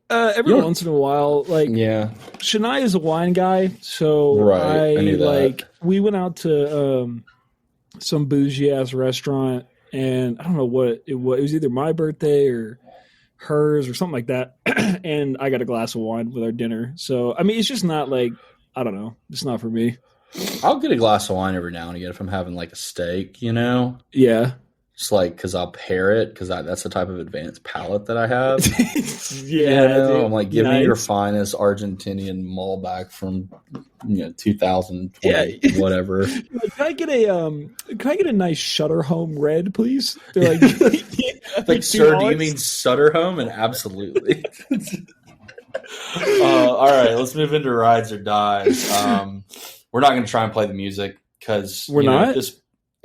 Every once in a while, like Shania is a wine guy, so I knew that. We went out to some bougie ass restaurant, and I don't know what it was. It was either my birthday or hers or something like that, and I got a glass of wine with our dinner. So I mean, it's just not like, I don't know, it's not for me. I'll get a glass of wine every now and again if I'm having like a steak, you know. Yeah. Just like, because I'll pair it, because that's the type of advanced palate that I have. Yeah, I'm like, give me your finest Argentinian Malbec from 2020, whatever. Can I get a nice Shutter Home red, please? They're like, sir, do you mean Sutter Home? And absolutely. All right, let's move into rides or dies. We're not going to try and play the music because we're not.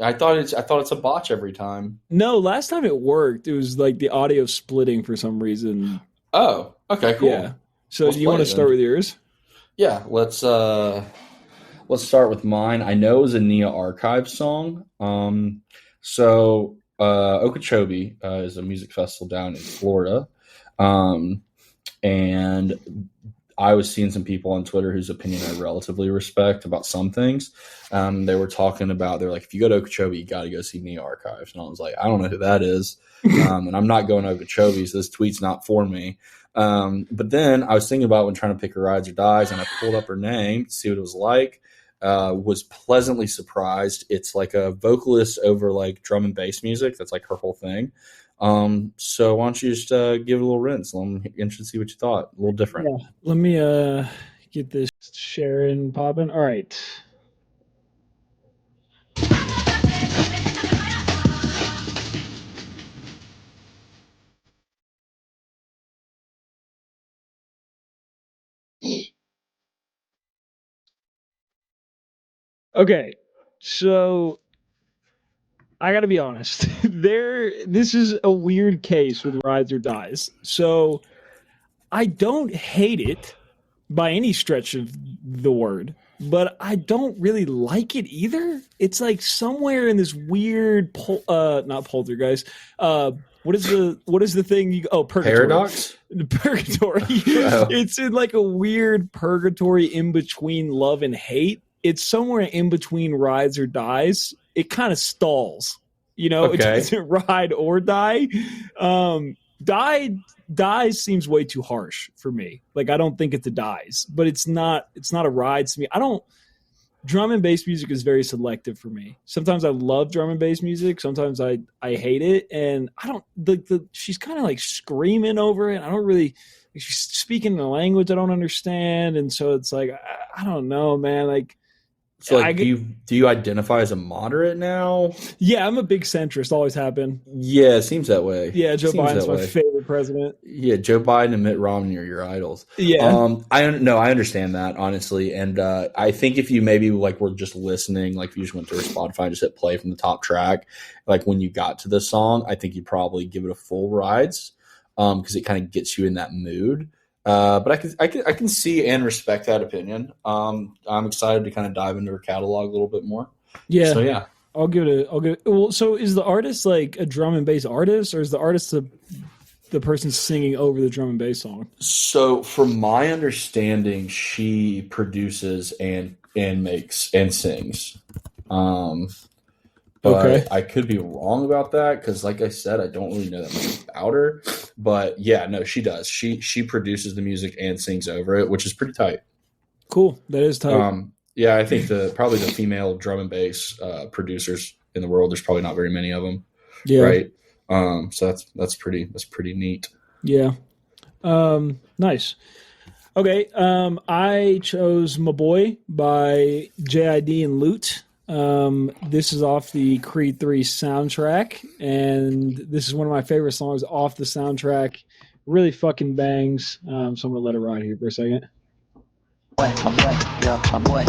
I thought it's a botch every time. No, last time it worked. It was like the audio splitting for some reason. Oh, okay, cool. Yeah. So do you want to start with yours? Yeah, let's start with mine. I know it was a Nia Archive song. Okeechobee is a music festival down in Florida. And I was seeing some people on Twitter whose opinion I relatively respect about some things. They were talking about, they're like, if you go to Okeechobee, you got to go see Nia Archives. And I was like, I don't know who that is. And I'm not going to Okeechobee, so this tweet's not for me. But then I was thinking about when trying to pick her rides or dies, and I pulled up her name to see what it was like. Was pleasantly surprised. It's like a vocalist over like drum and bass music. That's like her whole thing. So why don't you just give it a little rinse? I'm interested to see what you thought. A little different. Yeah. Let me get this sharing popping. All right. Okay, so I got to be honest. This is a weird case with rides or dies. So I don't hate it by any stretch of the word, but I don't really like it either. It's like somewhere in this weird, not poltergeist. What is the thing? Purgatory. Paradox? Purgatory. Oh. It's in like a weird purgatory in between love and hate. It's somewhere in between rides or dies. It kind of stalls, It doesn't ride or die. Dies seems way too harsh for me. Like I don't think it's a dies, but it's not a ride to me. I don't. Drum and bass music is very selective for me. Sometimes I love drum and bass music. Sometimes I hate it, and I don't. She's kind of like screaming over it. I don't really. She's speaking in a language I don't understand, and so it's like I don't know, man. Like, so like, do you identify as a moderate now? Yeah, I'm a big centrist. Always have been. Yeah, it seems that way. Yeah, Joe Biden's my favorite president. Yeah, Joe Biden and Mitt Romney are your idols. Yeah. I understand that, honestly. And I think if you maybe like were just listening, like if you just went to Spotify and just hit play from the top track, like when you got to the song, I think you'd probably give it a full rides because it kind of gets you in that mood. But I can see and respect that opinion. I'm excited to kind of dive into her catalog a little bit more. Yeah. So yeah. I'll give it. Well, so is the artist like a drum and bass artist, or is the artist the person singing over the drum and bass song? So, from my understanding, she produces and makes and sings. But okay. I could be wrong about that because, like I said, I don't really know that much about her. But yeah, no, she does. She produces the music and sings over it, which is pretty tight. Cool. That is tight. Yeah, I think probably the female drum and bass producers in the world, there's probably not very many of them. Yeah. Right. So that's pretty neat. Yeah. Nice. Okay. I chose My Boy by JID and Loot. This is off the Creed 3 soundtrack, and this is one of my favorite songs off the soundtrack. Really fucking bangs. So I'm gonna let it ride here for a second. My boy, yeah, my boy.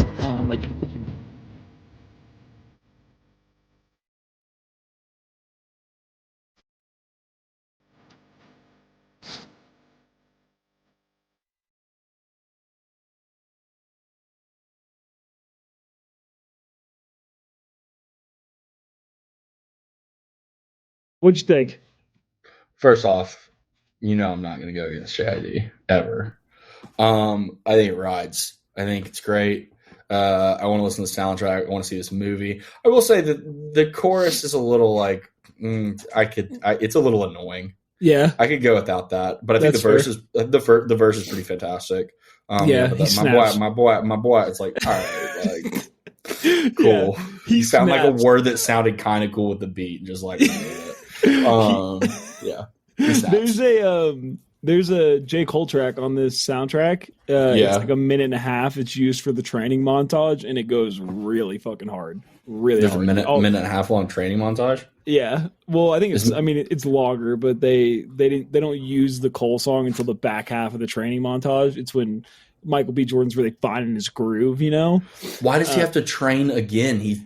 What'd you think? First off, I'm not going to go against JID ever. I think it rides. I think it's great. I want to listen to the soundtrack. I want to see this movie. I will say that the chorus is a little like it's a little annoying. Yeah, I could go without that, but I think the verse is pretty fantastic. My boy. It's like, all right, like cool. Yeah, he found like a word that sounded kind of cool with the beat, and just like. Yeah. There's a J. Cole track on this soundtrack. It's like a minute and a half. It's used for the training montage, and it goes really fucking hard. Really There's hard. a minute and a half long training montage? Yeah. Well, I think it's longer, but they don't use the Cole song until the back half of the training montage. It's when Michael B. Jordan's really finding his groove, Why does he have to train again? He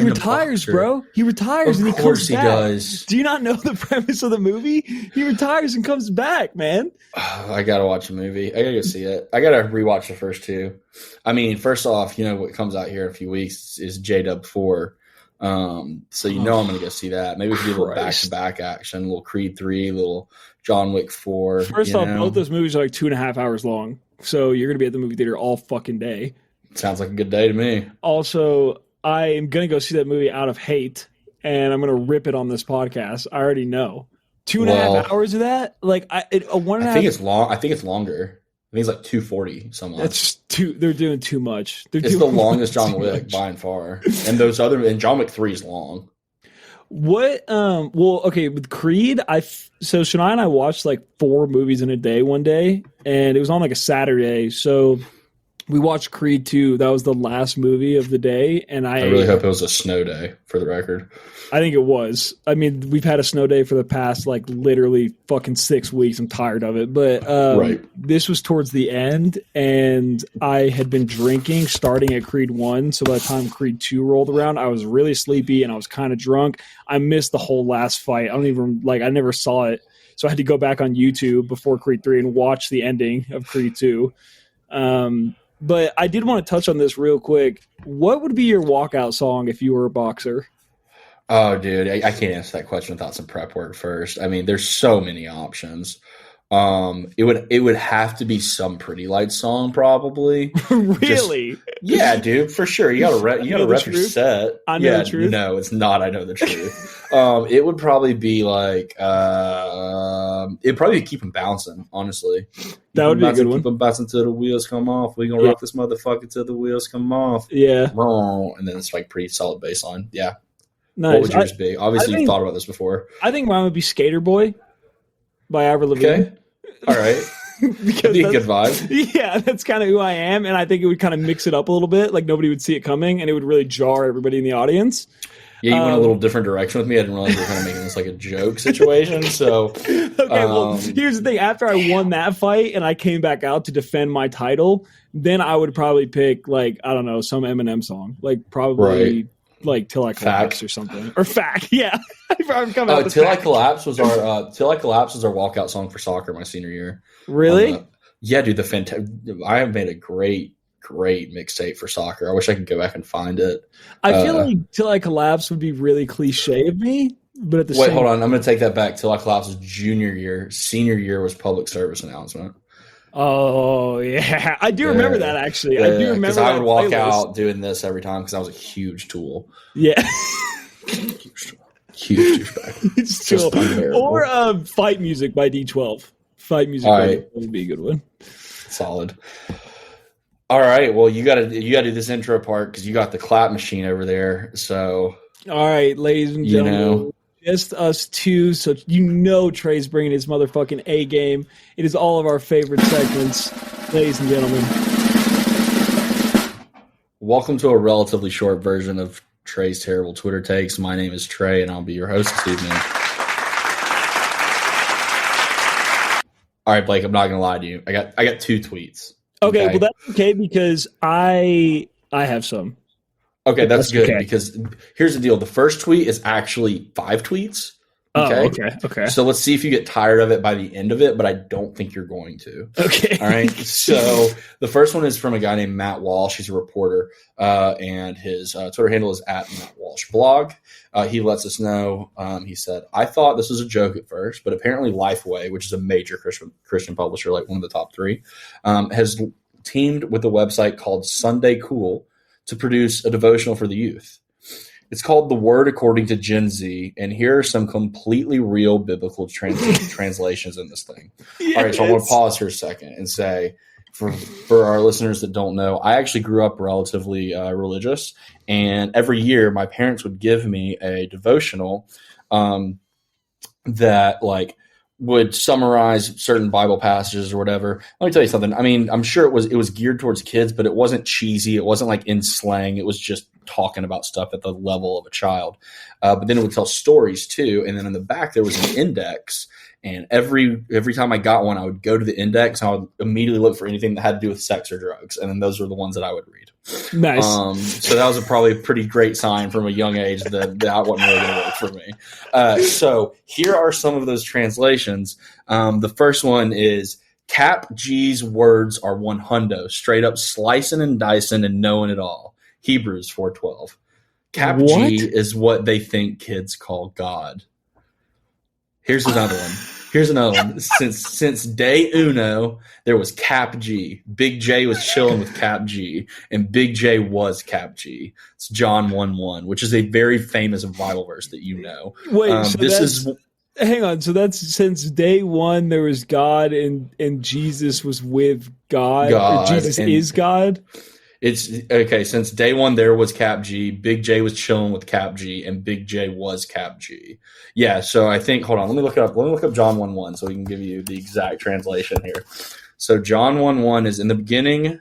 retires, bro. He retires and he comes back. Of course he does. Do you not know the premise of the movie? He retires and comes back, man. I gotta watch a movie. I gotta go see it. I gotta rewatch the first two. I mean, first off, what comes out here in a few weeks is J-Dub 4. So I'm gonna go see that. Maybe we can do a little back-to-back action, a little Creed 3, a little John Wick 4. First off, both those movies are like 2.5 hours long. So you're going to be at the movie theater all fucking day. Sounds like a good day to me. Also, I am going to go see that movie out of hate, and I'm going to rip it on this podcast. I already know. 2.5 hours of that? Like, I think it's long. I think it's longer. I think it's like 240 somewhat. That's they're doing too much. It's the longest John Wick by and far. And John Wick 3 is long. What? Okay, with Creed, so Shania and I watched like 4 movies in a day one day, and it was on like a Saturday. So we watched Creed 2. That was the last movie of the day, and I really hope it was a snow day, for the record. I think it was. I mean, we've had a snow day for the past like literally fucking 6 weeks. I'm tired of it, but right. This was towards the end, and I had been drinking starting at Creed 1. So by the time Creed 2 rolled around, I was really sleepy and I was kind of drunk. I missed the whole last fight. I never saw it. So I had to go back on YouTube before Creed 3 and watch the ending of Creed 2. But I did want to touch on this real quick. What would be your walkout song if you were a boxer? Oh, dude, I can't answer that question without some prep work first. I mean, there's so many options. It would have to be some Pretty Lights song, probably. Really? Yeah, dude, for sure. You gotta rep your set. I know the truth. No, it's not. I know the truth. It would probably be like it'd probably keep them bouncing. Honestly, That would be a good one. Keep them bouncing till the wheels come off. We gonna rock this motherfucker till the wheels come off. Yeah, and then it's like pretty solid bass line. Yeah. Nice. What would yours be? Obviously, you've thought about this before. I think mine would be "Skater Boy" by Avril Lavigne. Okay, all right. That'd be a good vibe. Yeah, that's kind of who I am, and I think it would kind of mix it up a little bit. Like nobody would see it coming, and it would really jar everybody in the audience. Yeah, you went a little different direction with me. I didn't realize we were kind of making this like a joke situation. So, okay, well, here's the thing. After I won that fight and I came back out to defend my title, then I would probably pick like, I don't know, some Eminem song, like probably like "Till I Collapse" or something, or "Fact." Yeah, "Till I Collapse" was our "Till I Collapse" was our walkout song for soccer my senior year. Really? Yeah, dude. I have made a great mixtape for soccer. I wish I could go back and find it. I feel like "Till I Collapse" would be really cliche of me, but at the same hold on, I'm going to take that back. "Till I Collapse" was junior year. Senior year was public service announcement. Oh yeah, I do remember that actually. I do remember because I would walk out doing this every time because I was a huge Tool. Yeah, huge douchebag. Or "Fight Music" by D12. "Fight Music" would be a good one. Solid. All right, well you got to do this intro part because you got the clap machine over there. So, all right, ladies and gentlemen, just us two. So Trey's bringing his motherfucking A game. It is all of our favorite segments, ladies and gentlemen. Welcome to a relatively short version of Trey's terrible Twitter takes. My name is Trey, and I'll be your host this evening. All right, Blake, I'm not gonna lie to you. I got 2 tweets. Okay, well that's okay because I have some. Okay, that's good because here's the deal. The first tweet is actually 5 tweets. Okay? Okay. So let's see if you get tired of it by the end of it, but I don't think you're going to. Okay. All right. So the first one is from a guy named Matt Walsh. He's a reporter, and his Twitter handle is @MattWalshBlog. He lets us know. He said, "I thought this was a joke at first, but apparently Lifeway, which is a major Christian publisher, like one of the top 3, has teamed with a website called Sunday Cool to produce a devotional for the youth. It's called The Word According to Gen Z, and here are some completely real biblical translations in this thing." Yes. All right, so I want to pause for a second and say, for our listeners that don't know, I actually grew up relatively religious, and every year my parents would give me a devotional that would summarize certain Bible passages or whatever. Let me tell you something. I mean, I'm sure it was geared towards kids, but it wasn't cheesy. It wasn't like in slang. It was just talking about stuff at the level of a child. But then it would tell stories too. And then in the back, there was an index. And every time I got one, I would go to the index and I would immediately look for anything that had to do with sex or drugs. And then those were the ones that I would read. Nice. So that was probably a pretty great sign from a young age that wasn't really going to work for me. So here are some of those translations. The first one is, "Cap G's words are one hundo, straight up slicing and dicing and knowing it all." Hebrews 4:12. Cap G is what they think kids call God. Here's another one. Since day uno, there was Cap G. Big J was chilling with Cap G, and Big J was Cap G. It's John 1:1, which is a very famous Bible verse that you know. Wait, hang on. So that's since day one there was God, and Jesus was with God. Or Jesus is God. It's okay. Since day one, there was Cap G. Big J was chilling with Cap G, and Big J was Cap G. Yeah. So I think, hold on, let me look it up. Let me look up John 1:1 so we can give you the exact translation here. So John 1:1 is, "In the beginning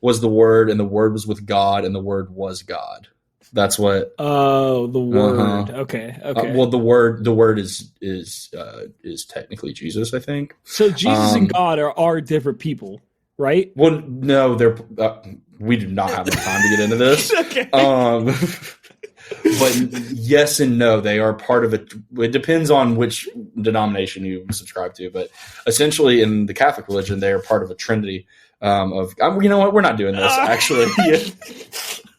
was the Word, and the Word was with God, and the Word was God." That's what. Oh, the Word. Okay. Well, the word is technically Jesus, I think. So Jesus and God are different people, right? Well, no, they're. We do not have enough time to get into this. Okay. But yes and no, they are part of it. It depends on which denomination you subscribe to, but essentially in the Catholic religion, they are part of a trinity of. You know what? We're not doing this actually. Yeah.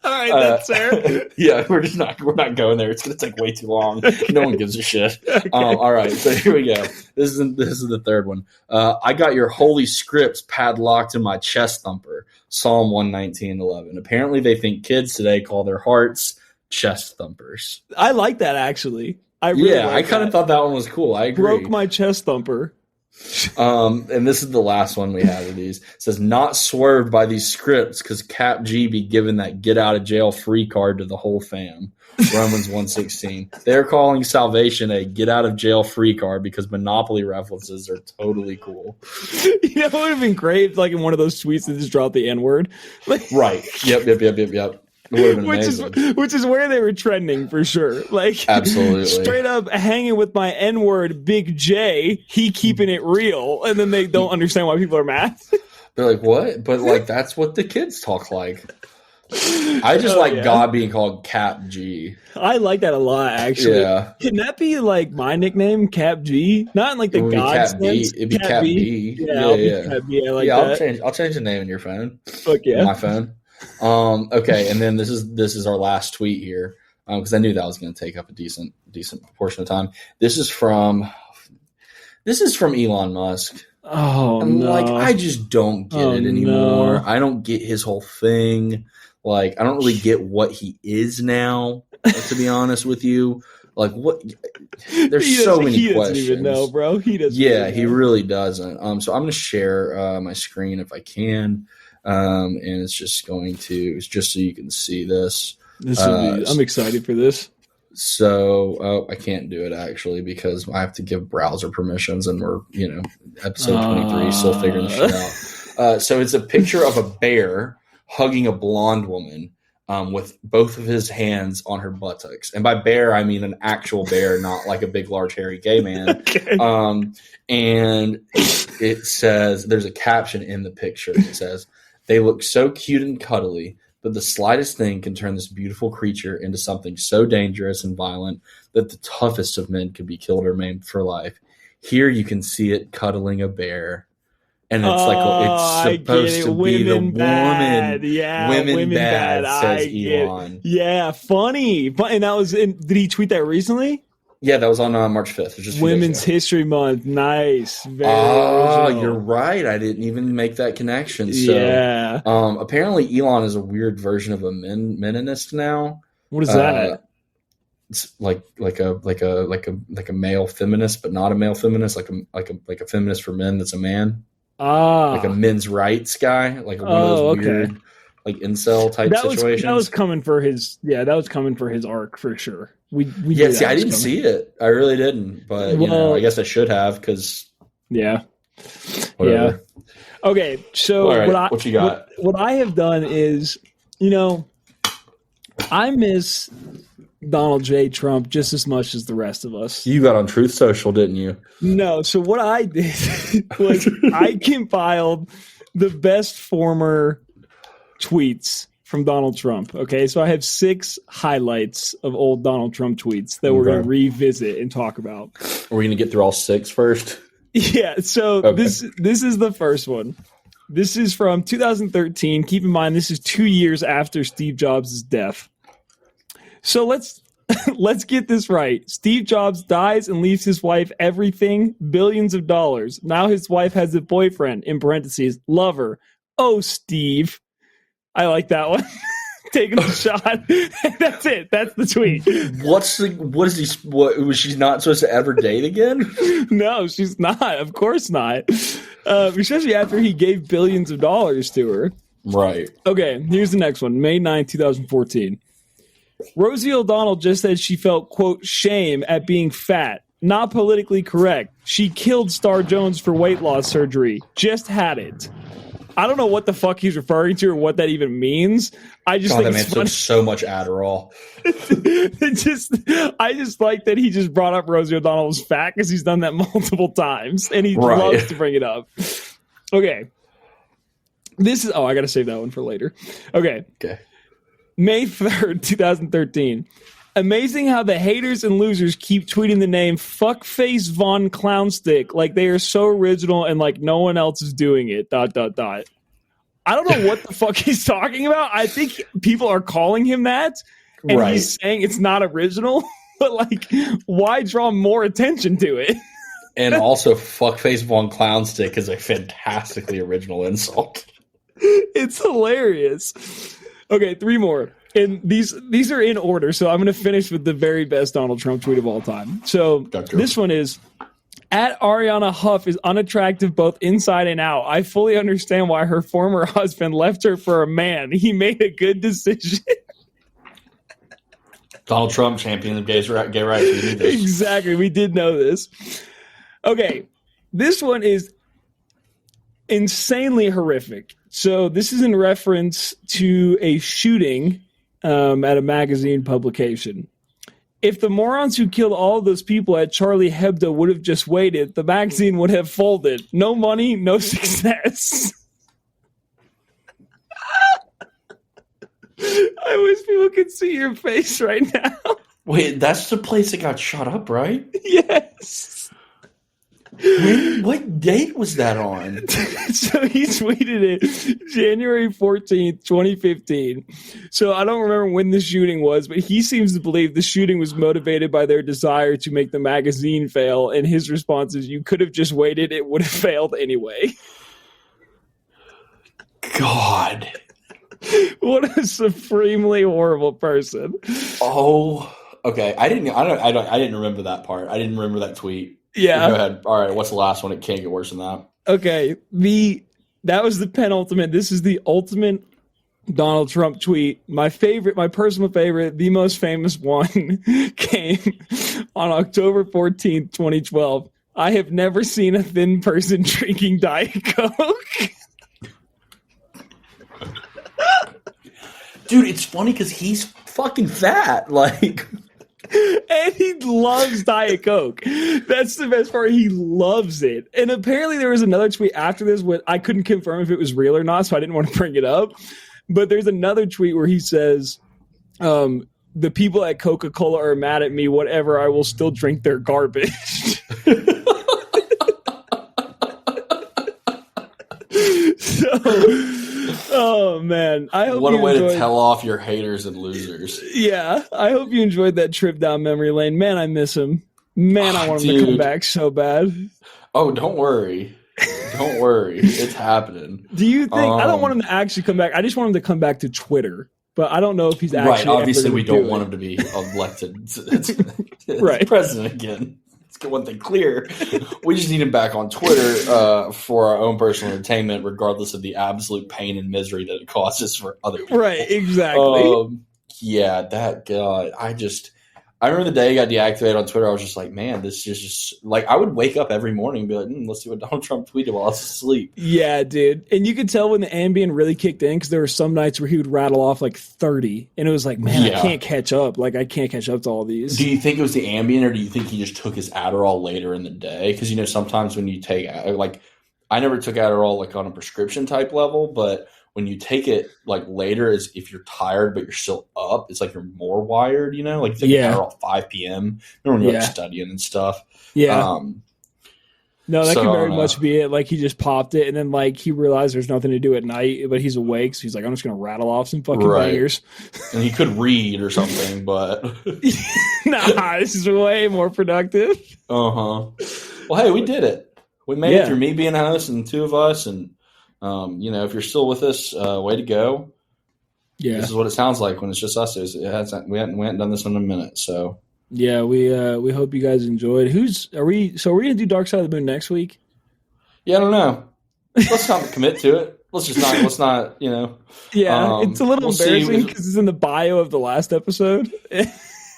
All right, that's fair. Yeah, we're not going there. It's going to take way too long. No one gives a shit. Okay. All right, so here we go. This is the third one. "I got your holy scripts padlocked in my chest thumper." Psalm 119:11. Apparently, they think kids today call their hearts chest thumpers. I like that actually. I really I kind of thought that one was cool. I agree. Broke my chest thumper. And this is the last one we have of these. It says, not swerved by these scripts because Cap G be giving that get out of jail free card to the whole fam. Romans 1:16. They're calling salvation a get out of jail free card because Monopoly references are totally cool. You know, it would have been great, like in one of those tweets that just dropped the N-word. Like, right. Yep. Which is where they were trending for sure. Like, absolutely, straight up hanging with my N-word, Big J. He keeping it real, and then they don't understand why people are mad. They're like, what? But like, that's what the kids talk like. I just God being called Cap G. I like that a lot, actually. Yeah. Can that be like my nickname, Cap G? Not in like the God sense. It'd be Cap B. Yeah. Cap B. I like that. I'll change the name in your phone. Fuck yeah. My phone. Okay, and then this is our last tweet here because I knew that was going to take up a decent portion of time. This is from Elon Musk. Oh, no. Like, I just don't get it anymore. No. I don't get his whole thing. Like, I don't really get what he is now. To be honest with you, like, what? There's so many questions. He doesn't even know, bro. He doesn't. Yeah, he really doesn't. So I'm going to share my screen if I can. And it's just so you can see this. I'm excited for this. So I can't do it actually because I have to give browser permissions, and we're episode 23, still figuring this shit out. So it's a picture of a bear hugging a blonde woman with both of his hands on her buttocks, and by bear I mean an actual bear, not like a big, large, hairy gay man. Okay. And it says, there's a caption in the picture. It says, "They look so cute and cuddly, but the slightest thing can turn this beautiful creature into something so dangerous and violent that the toughest of men could be killed or maimed for life. Here you can see it cuddling a bear." And it's it's supposed to be the woman. Yeah, women bad, says Elon. Yeah, funny. And that was did he tweet that recently? Yeah, that was on March 5th. Just Women's History Month. Nice. Very original. You're right. I didn't even make that connection. So, yeah. Apparently, Elon is a weird version of a meninist now. What is that? It's like a male feminist, but not a male feminist. Like a feminist for men that's a man. Like a men's rights guy. Like one of those weird, like incel type situations. That was coming for his. Yeah, that was coming for his arc for sure. I didn't see it. I really didn't, but I guess I should have because. Yeah. Whatever. Yeah. Okay, so right, what you got? What I have done is, I miss Donald J. Trump just as much as the rest of us. You got on Truth Social, didn't you? No. So what I did was I compiled the best former tweets from Donald Trump. Okay, so I have 6 highlights of old Donald Trump tweets that we're going to revisit and talk about. Are we going to get through all 6 first? Yeah, so this is the first one. This is from 2013. Keep in mind, this is 2 years after Steve Jobs' death. So let's get this right. Steve Jobs dies and leaves his wife everything, billions of dollars. Now his wife has a boyfriend, in parentheses, lover. Oh, Steve. I like that one. Taking a shot. That's it. That's the tweet. What was she not supposed to ever date again? No, she's not. Of course not. Especially after he gave billions of dollars to her. Right. Okay, here's the next one. May 9, 2014. Rosie O'Donnell just said she felt, quote, shame at being fat. Not politically correct. She killed Star Jones for weight loss surgery. Just had it. I don't know what the fuck he's referring to or what that even means. I just think it's funny. So much Adderall. I just like that he just brought up Rosie O'Donnell was fat because he's done that multiple times and he loves to bring it up. Okay. This is I gotta save that one for later. Okay. May 3rd, 2013. Amazing how the haters and losers keep tweeting the name Fuckface Von Clownstick like they are so original and like no one else is doing it. ... I don't know what the fuck he's talking about. I think people are calling him that, and he's saying it's not original. But like, why draw more attention to it? And also, Fuckface Von Clownstick is a fantastically original insult. It's hilarious. Okay, 3 more. And these are in order, so I'm going to finish with the very best Donald Trump tweet of all time. So this one is, at Ariana Huff is unattractive both inside and out. I fully understand why her former husband left her for a man. He made a good decision. Donald Trump, champion of gay rights. We knew this. Exactly. We did know this. Okay. This one is insanely horrific. So this is in reference to a shooting at a magazine publication. If the morons who killed all those people at Charlie Hebdo would have just waited, the magazine would have folded. No money, no success. I wish people could see your face right now. Wait, that's the place that got shot up, right? Yes. What date was that on? So he tweeted it January 14th, 2015. So I don't remember when the shooting was, but he seems to believe the shooting was motivated by their desire to make the magazine fail. And his response is, you could have just waited. It would have failed anyway. God. What a supremely horrible person. Oh, okay. I didn't remember that part. I didn't remember that tweet. Yeah. Go ahead. All right. What's the last one? It can't get worse than that. Okay. That was the penultimate. This is the ultimate Donald Trump tweet. My personal favorite, the most famous one came on October 14th, 2012. I have never seen a thin person drinking Diet Coke. Dude, it's funny because he's fucking fat. Like... And he loves Diet Coke. That's the best part. He loves it. And apparently there was another tweet after this where I couldn't confirm if it was real or not, so I didn't want to bring it up. But there's another tweet where he says, the people at Coca-Cola are mad at me. Whatever, I will still drink their garbage. Oh man! What a way to tell off your haters and losers. Yeah, I hope you enjoyed that trip down memory lane. Man, I miss him. Man, I want him to come back so bad. Oh, don't worry. Don't worry. It's happening. Do you think... I don't want him to actually come back. I just want him to come back to Twitter. But I don't know if he's actually... Right, obviously we don't want him to be elected right. president again. Let's get one thing clear. We just need him back on Twitter for our own personal entertainment, regardless of the absolute pain and misery that it causes for other people. Right, exactly. Yeah, that God. I remember the day I got deactivated on Twitter, I was just like, man, this is just like, I would wake up every morning and be like, let's see what Donald Trump tweeted while I was asleep. Yeah, dude. And you could tell when the Ambien really kicked in because there were some nights where he would rattle off like 30. And it was like, man, I can't catch up. Like, I can't catch up to all these. Do you think it was the Ambien or do you think he just took his Adderall later in the day? Because, sometimes when you take, like, I never took Adderall like on a prescription type level, but when you take it like later, is if you're tired but you're still up, it's like you're more wired. Like you take Adderall at 5 p.m. Remember when you're like studying and stuff. Yeah. No, that could very much be it. Like he just popped it, and then like he realized there's nothing to do at night, but he's awake, so he's like, I'm just gonna rattle off some fucking bangers. And he could read or something, but nah, this is way more productive. Well, hey, we did it. We made it through me being a host and two of us, and if you're still with us, way to go. Yeah, this is what it sounds like when it's just us. We hadn't done this in a minute, so. Yeah, we hope you guys enjoyed. Are we gonna do Dark Side of the Moon next week? Yeah, I don't know. Let's not commit to it. Let's not. Yeah, it's a little embarrassing because it's in the bio of the last episode.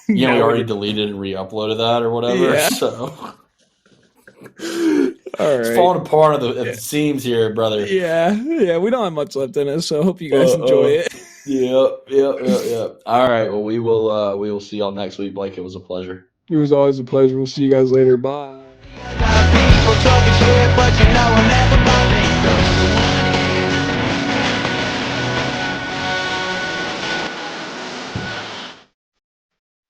We already deleted and re-uploaded that or whatever. Yeah. So. All right. It's falling apart at the seams here, brother. Yeah, we don't have much left in us, so I hope you guys enjoy it. Yep. All right, well, we will see y'all next week, Blake. It was a pleasure. It was always a pleasure. We'll see you guys later. Bye.